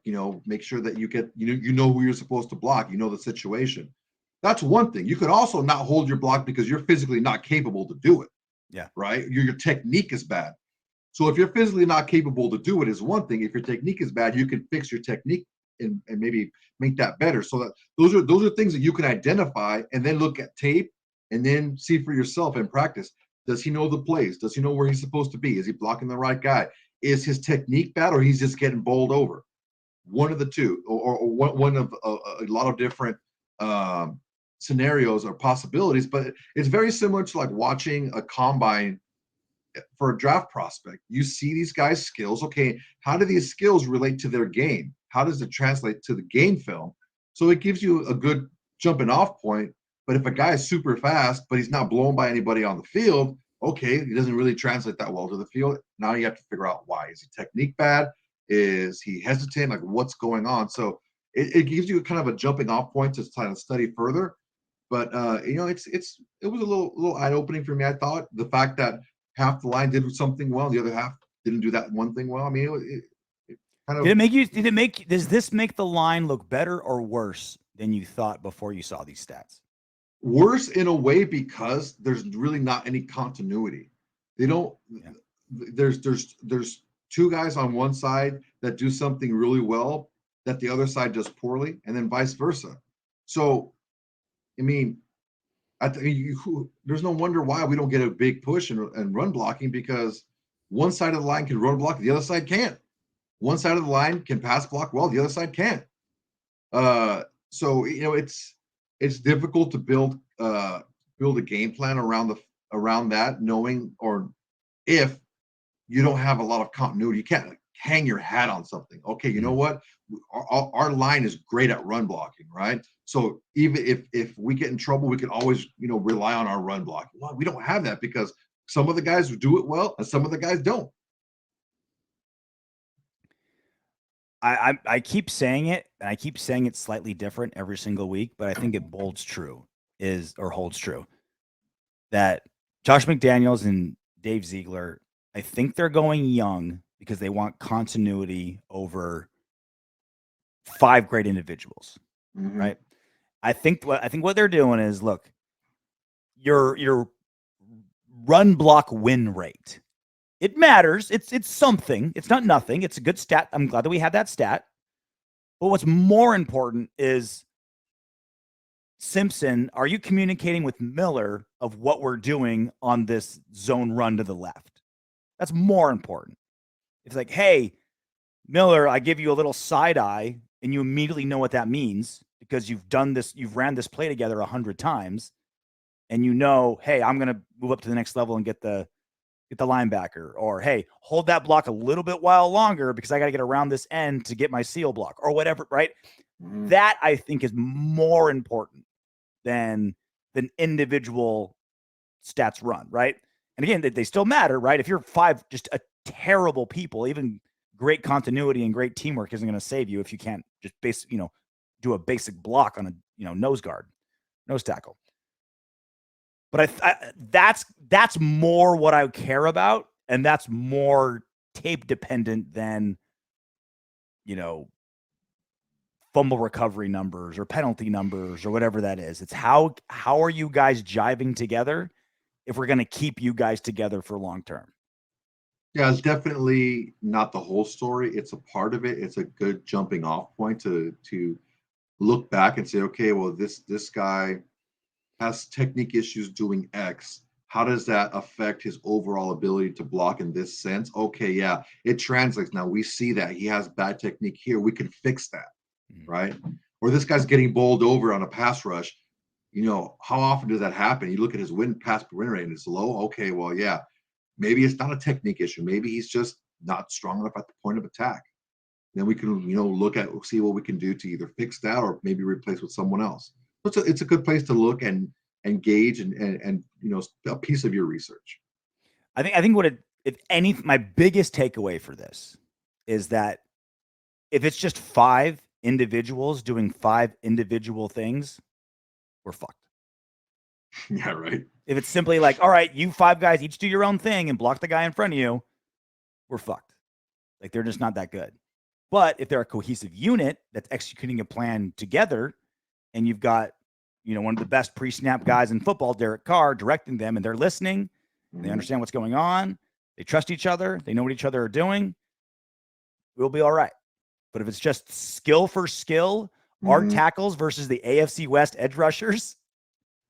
make sure that you get, you know who you're supposed to block, the situation. That's one thing. You could also not hold your block because you're physically not capable to do it. Yeah. Right? Your technique is bad. So if you're physically not capable to do it is one thing. If your technique is bad, you can fix your technique and maybe make that better. So that those are things that you can identify and then look at tape and then see for yourself in practice. Does he know the plays? Does he know where he's supposed to be? Is he blocking the right guy? Is his technique bad, or he's just getting bowled over? One of the two, or one of a lot of different scenarios or possibilities. But it's very similar to like watching a combine for a draft prospect. You see these guys' skills. Okay, how do these skills relate to their game? How does it translate to the game film? So it gives you a good jumping off point. But if a guy is super fast, but he's not blown by anybody on the field, Okay, he doesn't really translate that well to the field. Now you have to figure out why. Is his technique bad? Is he hesitant? Like, what's going on? So it gives you kind of a jumping off point to try to study further. But it was a little eye opening for me. I thought the fact that half the line did something well, the other half didn't do that one thing well. I mean, it kind of does this make the line look better or worse than you thought before you saw these stats? Worse in a way because there's really not any continuity. They don't. Yeah. There's two guys on one side that do something really well that the other side does poorly, and then vice versa. So, I mean, there's no wonder why we don't get a big push and run blocking, because one side of the line can run block, the other side can't. One side of the line can pass block well, the other side can't. So it's difficult to build a game plan around that, knowing, or if you don't have a lot of continuity, you can't hang your hat on something. Okay, you know what? Our line is great at run blocking, right? So even if we get in trouble, we can always rely on our run blocking. Well, we don't have that because some of the guys do it well and some of the guys don't. I keep saying it, and I keep saying it slightly different every single week, but I think it holds true that Josh McDaniels and Dave Ziegler, I think they're going young because they want continuity over 5 great individuals, right? I think what they're doing is, look, your run block win rate, it matters. It's something. It's not nothing. It's a good stat. I'm glad that we had that stat. But what's more important is, Simpson, are you communicating with Miller of what we're doing on this zone run to the left? That's more important. It's like, hey, Miller, I give you a little side eye, and you immediately know what that means because you've ran this play together 100 times, and hey, I'm going to move up to the next level and get the linebacker, or hey, hold that block a little bit while longer because I got to get around this end to get my seal block, or whatever, right? That, I think, is more important than individual stats run, right? And again, they still matter, right? If you're 5 just a terrible people, even great continuity and great teamwork isn't going to save you if you can't just do a basic block on a nose tackle. But that's more what I care about, and that's more tape dependent than fumble recovery numbers or penalty numbers or whatever that is. It's how are you guys jiving together if we're going to keep you guys together for long term. Yeah, it's definitely not the whole story. It's a part of it. It's a good jumping off point to look back and say, okay, well, this guy has technique issues doing X. How does that affect his overall ability to block in this sense? Okay, yeah, it translates. Now we see that he has bad technique here. We can fix that, right? Or this guy's getting bowled over on a pass rush. How often does that happen? You look at his pass per win rate and it's low. Okay, well, yeah, maybe it's not a technique issue. Maybe he's just not strong enough at the point of attack. Then we can, see what we can do to either fix that or maybe replace with someone else. It's a good place to look and gauge and a piece of your research. I think my biggest takeaway for this is that if it's just 5 individuals doing 5 individual things, we're fucked. Yeah, right. If it's simply like, all right, you 5 guys each do your own thing and block the guy in front of you, we're fucked. Like, they're just not that good. But if they're a cohesive unit that's executing a plan together, and you've got one of the best pre-snap guys in football, Derek Carr, directing them, and they're listening, they understand what's going on, they trust each other, they know what each other are doing, we'll be all right. But if it's just skill for skill, our tackles versus the AFC West edge rushers,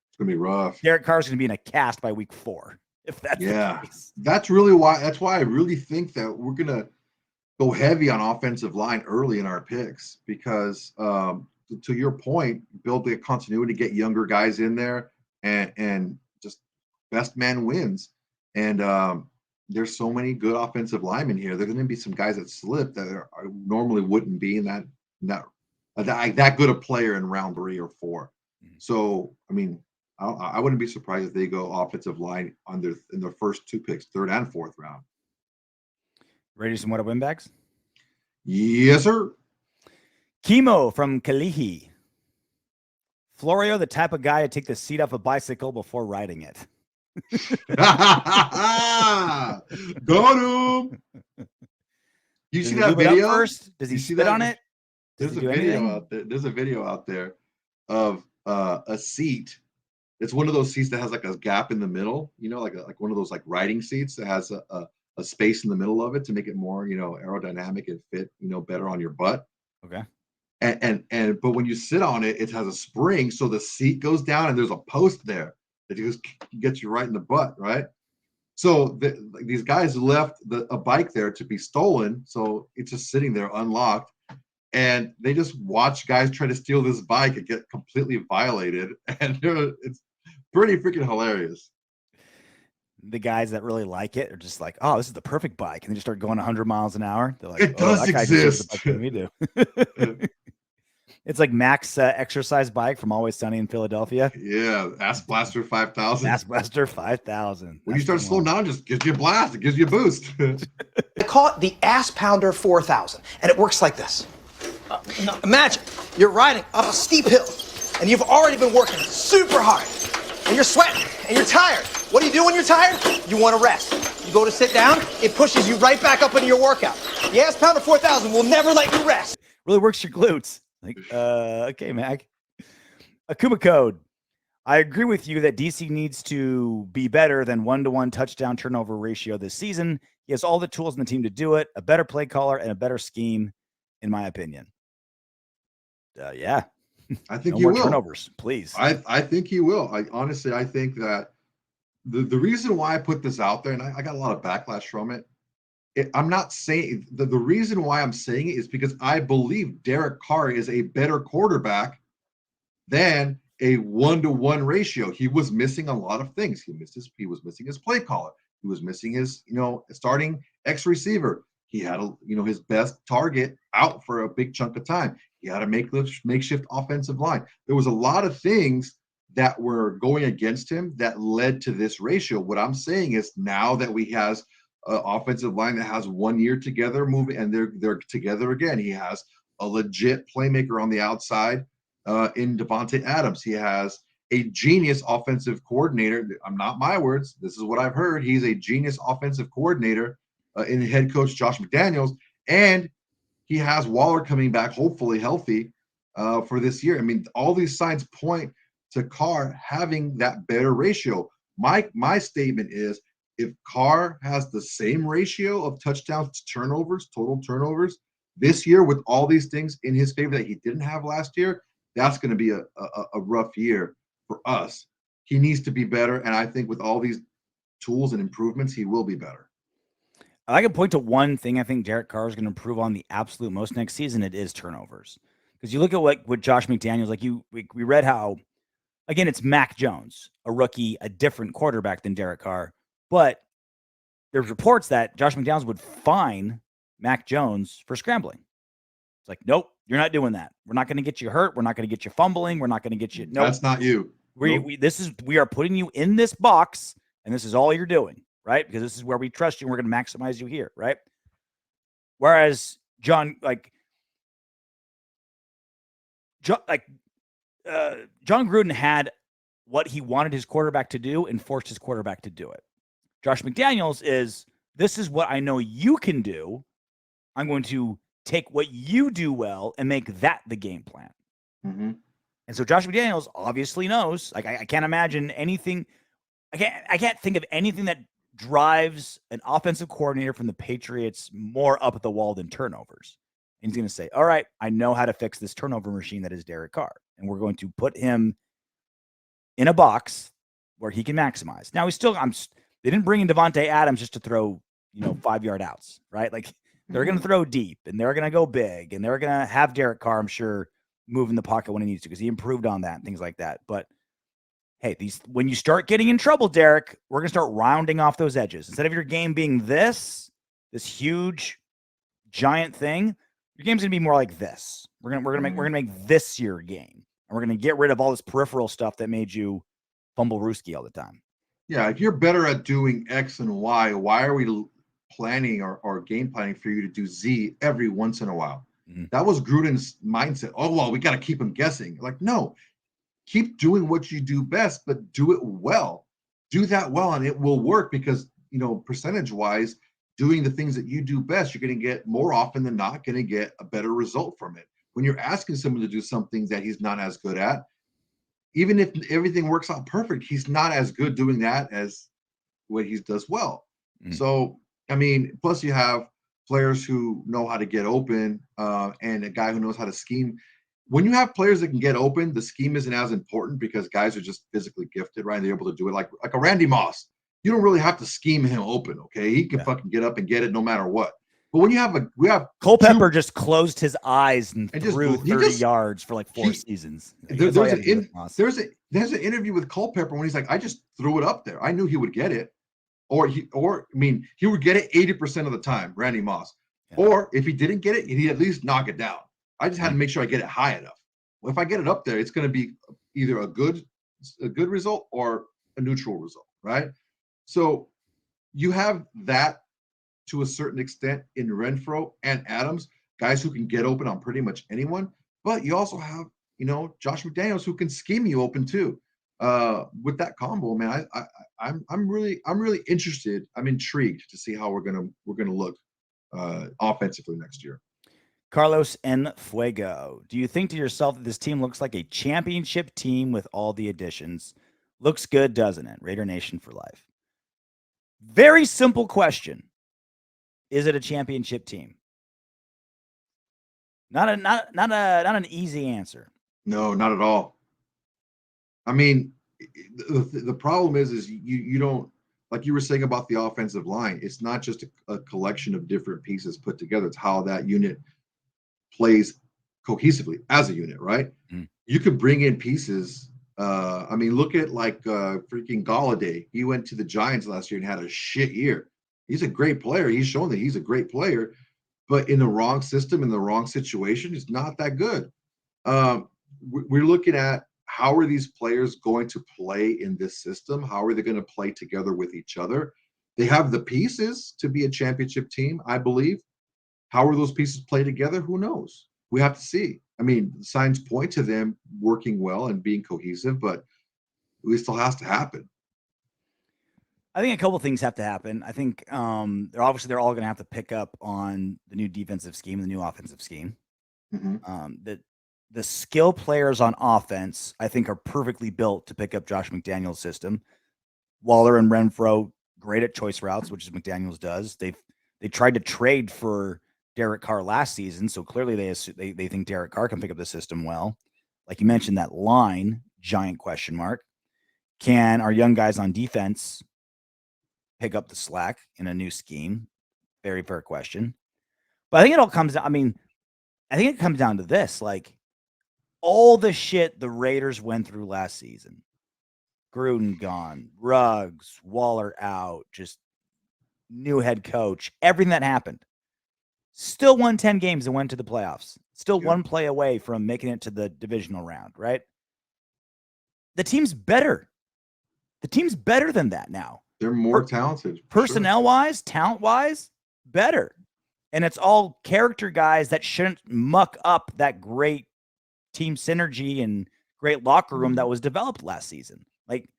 it's going to be rough. Derek Carr's going to be in a cast by week 4, if that's the case. That's why I really think that we're going to go heavy on offensive line early in our picks, because to your point, build the continuity, get younger guys in there, and just best man wins. And there's so many good offensive linemen here. There's going to be some guys that slip that normally wouldn't be in that good a player in round 3 or 4. So, I mean, I wouldn't be surprised if they go offensive line in their first 2 picks, 3rd and 4th round. Ready to some what Windbags? Yes, sir. Chemo from Kalihi. Florio, the type of guy to take the seat off a bicycle before riding it. Got him. You see that video? First? Does he spit on it? There's a video out there. There's a video out there of a seat. It's one of those seats that has like a gap in the middle, like one of those like riding seats that has a space in the middle of it to make it more, aerodynamic and fit, better on your butt. Okay. But when you sit on it, it has a spring, so the seat goes down and there's a post there that just gets you right in the butt, right? So these guys left a bike there to be stolen, so it's just sitting there unlocked, and they just watch guys try to steal this bike and get completely violated, and it's pretty freaking hilarious. The guys that really like it are just like, oh, this is the perfect bike, and they just start going 100 miles an hour. They're like, it does exist. We do. It's like Mac's exercise bike from Always Sunny in Philadelphia. Yeah, Ass Blaster 5000. Ass Blaster 5000. When you start slowing down, it just gives you a blast. It gives you a boost. I call it the Ass Pounder 4000, and it works like this. Imagine you're riding up a steep hill, and you've already been working super hard, and you're sweating, and you're tired. What do you do when you're tired? You want to rest. You go to sit down, it pushes you right back up into your workout. The Ass Pounder 4000 will never let you rest. Really works your glutes. Like, okay, Mac. Akuma Code. I agree with you that DC needs to be better than 1-to-1 touchdown turnover ratio this season. He has all the tools in the team to do it, a better play caller and a better scheme, in my opinion. Yeah. I think no he more will. Turnovers, please. I think he will. I think that the reason why I put this out there, and I got a lot of backlash from it, I'm not saying the reason why I'm saying it is because I believe Derek Carr is a better quarterback than a 1-to-1 ratio. He was missing a lot of things. He was missing his play caller. He was missing his, starting X receiver. He had his best target out for a big chunk of time. He had a makeshift offensive line. There was a lot of things that were going against him that led to this ratio. What I'm saying is now that we has offensive line that has 1 year together moving, and they're together again. He has a legit playmaker on the outside in Davante Adams. He has a genius offensive coordinator. Not my words. This is what I've heard. He's a genius offensive coordinator in head coach Josh McDaniels, and he has Waller coming back, hopefully healthy for this year. I mean, all these signs point to Carr having that better ratio. My statement is, if Carr has the same ratio of touchdowns to turnovers, total turnovers, this year with all these things in his favor that he didn't have last year, that's going to be a rough year for us. He needs to be better, and I think with all these tools and improvements, he will be better. I can point to one thing I think Derek Carr is going to improve on the absolute most next season. It is turnovers. Because you look at what Josh McDaniels, we read how, again, it's Mac Jones, a rookie, a different quarterback than Derek Carr. But there's reports that Josh McDaniels would fine Mac Jones for scrambling. It's like, nope, you're not doing that. We're not going to get you hurt. We're not going to get you fumbling. We're not going to get you. No, that's not you. We are putting you in this box, and this is all you're doing, right? Because this is where we trust you, and we're going to maximize you here, right? Whereas John Gruden had what he wanted his quarterback to do and forced his quarterback to do it. Josh McDaniels this is what I know you can do. I'm going to take what you do well and make that the game plan. Mm-hmm. And so Josh McDaniels obviously knows, like, I can't imagine anything. I can't think of anything that drives an offensive coordinator from the Patriots more up at the wall than turnovers. And he's going to say, all right, I know how to fix this turnover machine that is Derek Carr. And we're going to put him in a box where he can maximize. Now, they didn't bring in Davante Adams just to throw, 5-yard outs, right? Like, they're going to throw deep, and they're going to go big, and they're going to have Derek Carr, I'm sure, move in the pocket when he needs to, because he improved on that and things like that. But hey, when you start getting in trouble, Derek, we're going to start rounding off those edges. Instead of your game being this huge, giant thing, your game's going to be more like this. We're going to make this your game, and we're going to get rid of all this peripheral stuff that made you Fumblerooski all the time. Yeah, if you're better at doing X and Y, why are we planning or game planning for you to do Z every once in a while? Mm-hmm. That was Gruden's mindset. Oh, well, we got to keep him guessing. Like, no, keep doing what you do best, but do it well. Do that well, and it will work because, percentage-wise, doing the things that you do best, you're going to get more often than not going to get a better result from it. When you're asking someone to do something that he's not as good at, even if everything works out perfect, he's not as good doing that as what he does well. Mm. So, plus you have players who know how to get open and a guy who knows how to scheme. When you have players that can get open, the scheme isn't as important because guys are just physically gifted, right? They're able to do it like a Randy Moss. You don't really have to scheme him open, okay? He can fucking get up and get it no matter what. But when we have Culpepper just closed his eyes and threw 30 yards for like 4 seasons. There's an interview with Culpepper when he's like, I just threw it up there. I knew he would get it. He would get it 80% of the time, Randy Moss. Yeah. Or if he didn't get it, he'd at least knock it down. I just had to make sure I get it high enough. Well, if I get it up there, it's going to be either a good result or a neutral result, right? So you have that to a certain extent in Renfroe and Adams, guys who can get open on pretty much anyone. But you also have, Josh McDaniels who can scheme you open too. With that combo, man, I'm really interested. I'm intrigued to see how we're gonna look offensively next year. Carlos N. Fuego, do you think to yourself that this team looks like a championship team with all the additions? Looks good, doesn't it? Raider Nation for life. Very simple question. Is it a championship team? Not an easy answer. No, not at all. The problem is you don't, like you were saying about the offensive line, it's not just a collection of different pieces put together. It's how that unit plays cohesively as a unit, right? Mm. You could bring in pieces. Look at freaking Golladay. He went to the Giants last year and had a shit year. He's a great player. He's shown that he's a great player, but in the wrong system, in the wrong situation, he's not that good. We're looking at how are these players going to play in this system? How are they going to play together with each other? They have the pieces to be a championship team, I believe. How are those pieces play together? Who knows? We have to see. Signs point to them working well and being cohesive, but it still has to happen. I think a couple of things have to happen. I think they're all going to have to pick up on the new defensive scheme, the new offensive scheme. Mm-hmm. The skill players on offense, I think, are perfectly built to pick up Josh McDaniels' system. Waller and Renfroe, great at choice routes, which is McDaniels does. They tried to trade for Derek Carr last season, so clearly they think Derek Carr can pick up the system well. Like you mentioned, that line, giant question mark. Can our young guys on defense pick up the slack in a new scheme? Very fair question. But I think it all comes down, I think it comes down to this, like all the shit the Raiders went through last season. Gruden gone, Ruggs, Waller out, just new head coach, everything that happened. Still won 10 games and went to the playoffs. Still one play away from making it to the divisional round, right? The team's better. The team's better than that now. They're more talented. Personnel-wise, talent-wise, better. And it's all character guys that shouldn't muck up that great team synergy and great locker room that was developed last season. Like,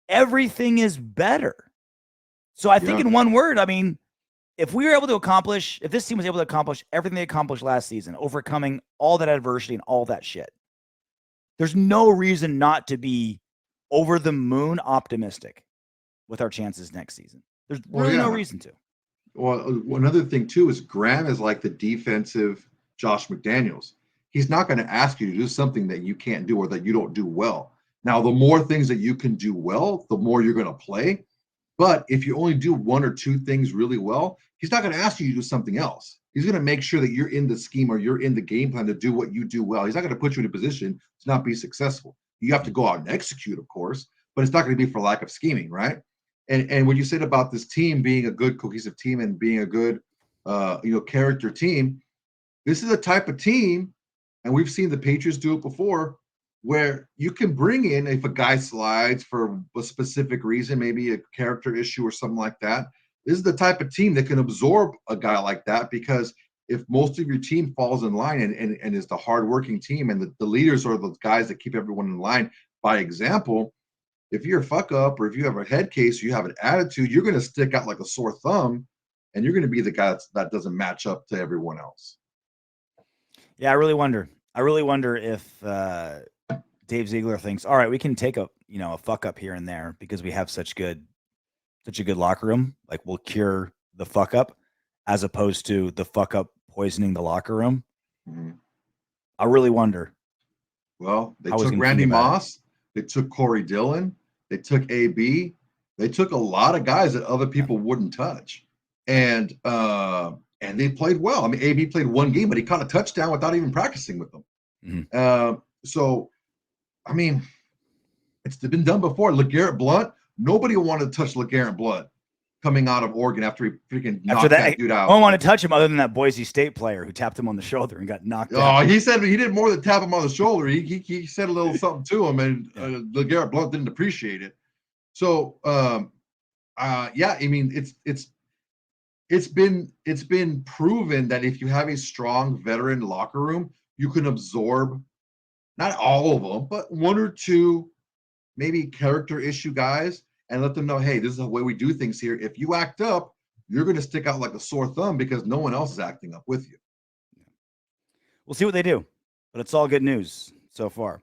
everything is better. So I think in one word, if this team was able to accomplish everything they accomplished last season, overcoming all that adversity and all that shit, there's no reason not to be over the moon optimistic with our chances next season. There's really no reason to. Well, another thing too is Graham is like the defensive Josh McDaniels. He's not going to ask you to do something that you can't do or that you don't do well. Now, the more things that you can do well, the more you're going to play. But if you only do one or two things really well, he's not going to ask you to do something else. He's going to make sure that you're in the scheme or you're in the game plan to do what you do well. He's not going to put you in a position to not be successful. You have to go out and execute, of course, but it's not going to be for lack of scheming, right? And what you said about this team being a good cohesive team and being a good, character team, this is a type of team, and we've seen the Patriots do it before. where you can bring in, if a guy slides for a specific reason, maybe a character issue or something like that. This is the type of team that can absorb a guy like that, because if most of your team falls in line and is the hardworking team, and the leaders are the guys that keep everyone in line by example, if you're a fuck up or if you have a head case, you have an attitude, you're going to stick out like a sore thumb, and you're going to be the guy that doesn't match up to everyone else. Yeah, I really wonder if Dave Ziegler thinks, all right, we can take a fuck up here and there because we have such a good locker room. Like, we'll cure the fuck up, as opposed to the fuck up poisoning the locker room. Mm-hmm. I really wonder. Well, they took Randy Moss, they took Corey Dillon, they took AB, they took a lot of guys that other people wouldn't touch, and they played well. I mean, AB played one game, but he caught a touchdown without even practicing with them. Mm-hmm. So, I mean, it's been done before. LeGarrette Blount, nobody wanted to touch LeGarrette Blount coming out of Oregon after he freaking knocked that dude out. I don't want to touch him other than that Boise State player who tapped him on the shoulder and got knocked out. Oh, he said he did more than tap him on the shoulder. He said a little something to him, and LeGarrette Blount didn't appreciate it. So, yeah, I mean, it's been proven that if you have a strong veteran locker room, you can absorb not all of them, but one or two maybe character issue guys, and let them know, hey, this is the way we do things here. If you act up, you're going to stick out like a sore thumb because no one else is acting up with you. We'll see what they do, but it's all good news so far.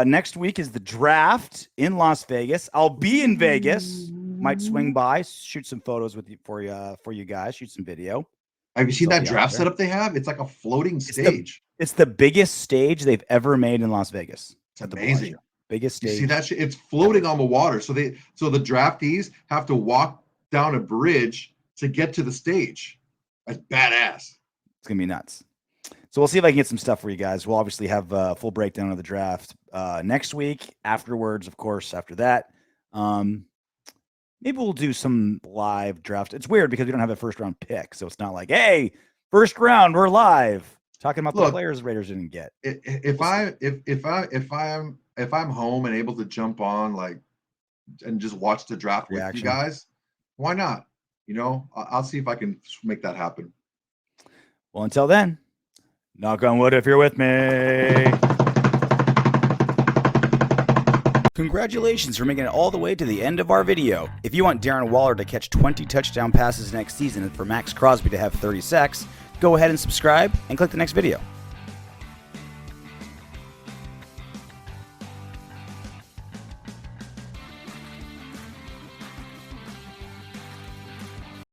Next week is the draft in Las Vegas. I'll be in Vegas. Might swing by, shoot some photos with you for you guys, shoot some video. Have you seen that draft setup they have? It's like a floating stage. It's the biggest stage they've ever made in Las Vegas. It's amazing. Biggest stage. You see that shit? It's floating on the water. So the draftees have to walk down a bridge to get to the stage. That's badass. It's gonna be nuts. So we'll see if I can get some stuff for you guys. We'll obviously have a full breakdown of the draft next week. Afterwards, of course, after that. Maybe we'll do some live draft. It's weird because we don't have a first round pick. So it's not like, hey, first round, we're live. Talking about the players the Raiders didn't get. If I'm home and able to jump on and just watch the draft with you guys, why not? I'll see if I can make that happen. Well, until then, knock on wood if you're with me. Congratulations for making it all the way to the end of our video. If you want Darren Waller to catch 20 touchdown passes next season and for Max Crosby to have 30 sacks, go ahead and subscribe and click the next video.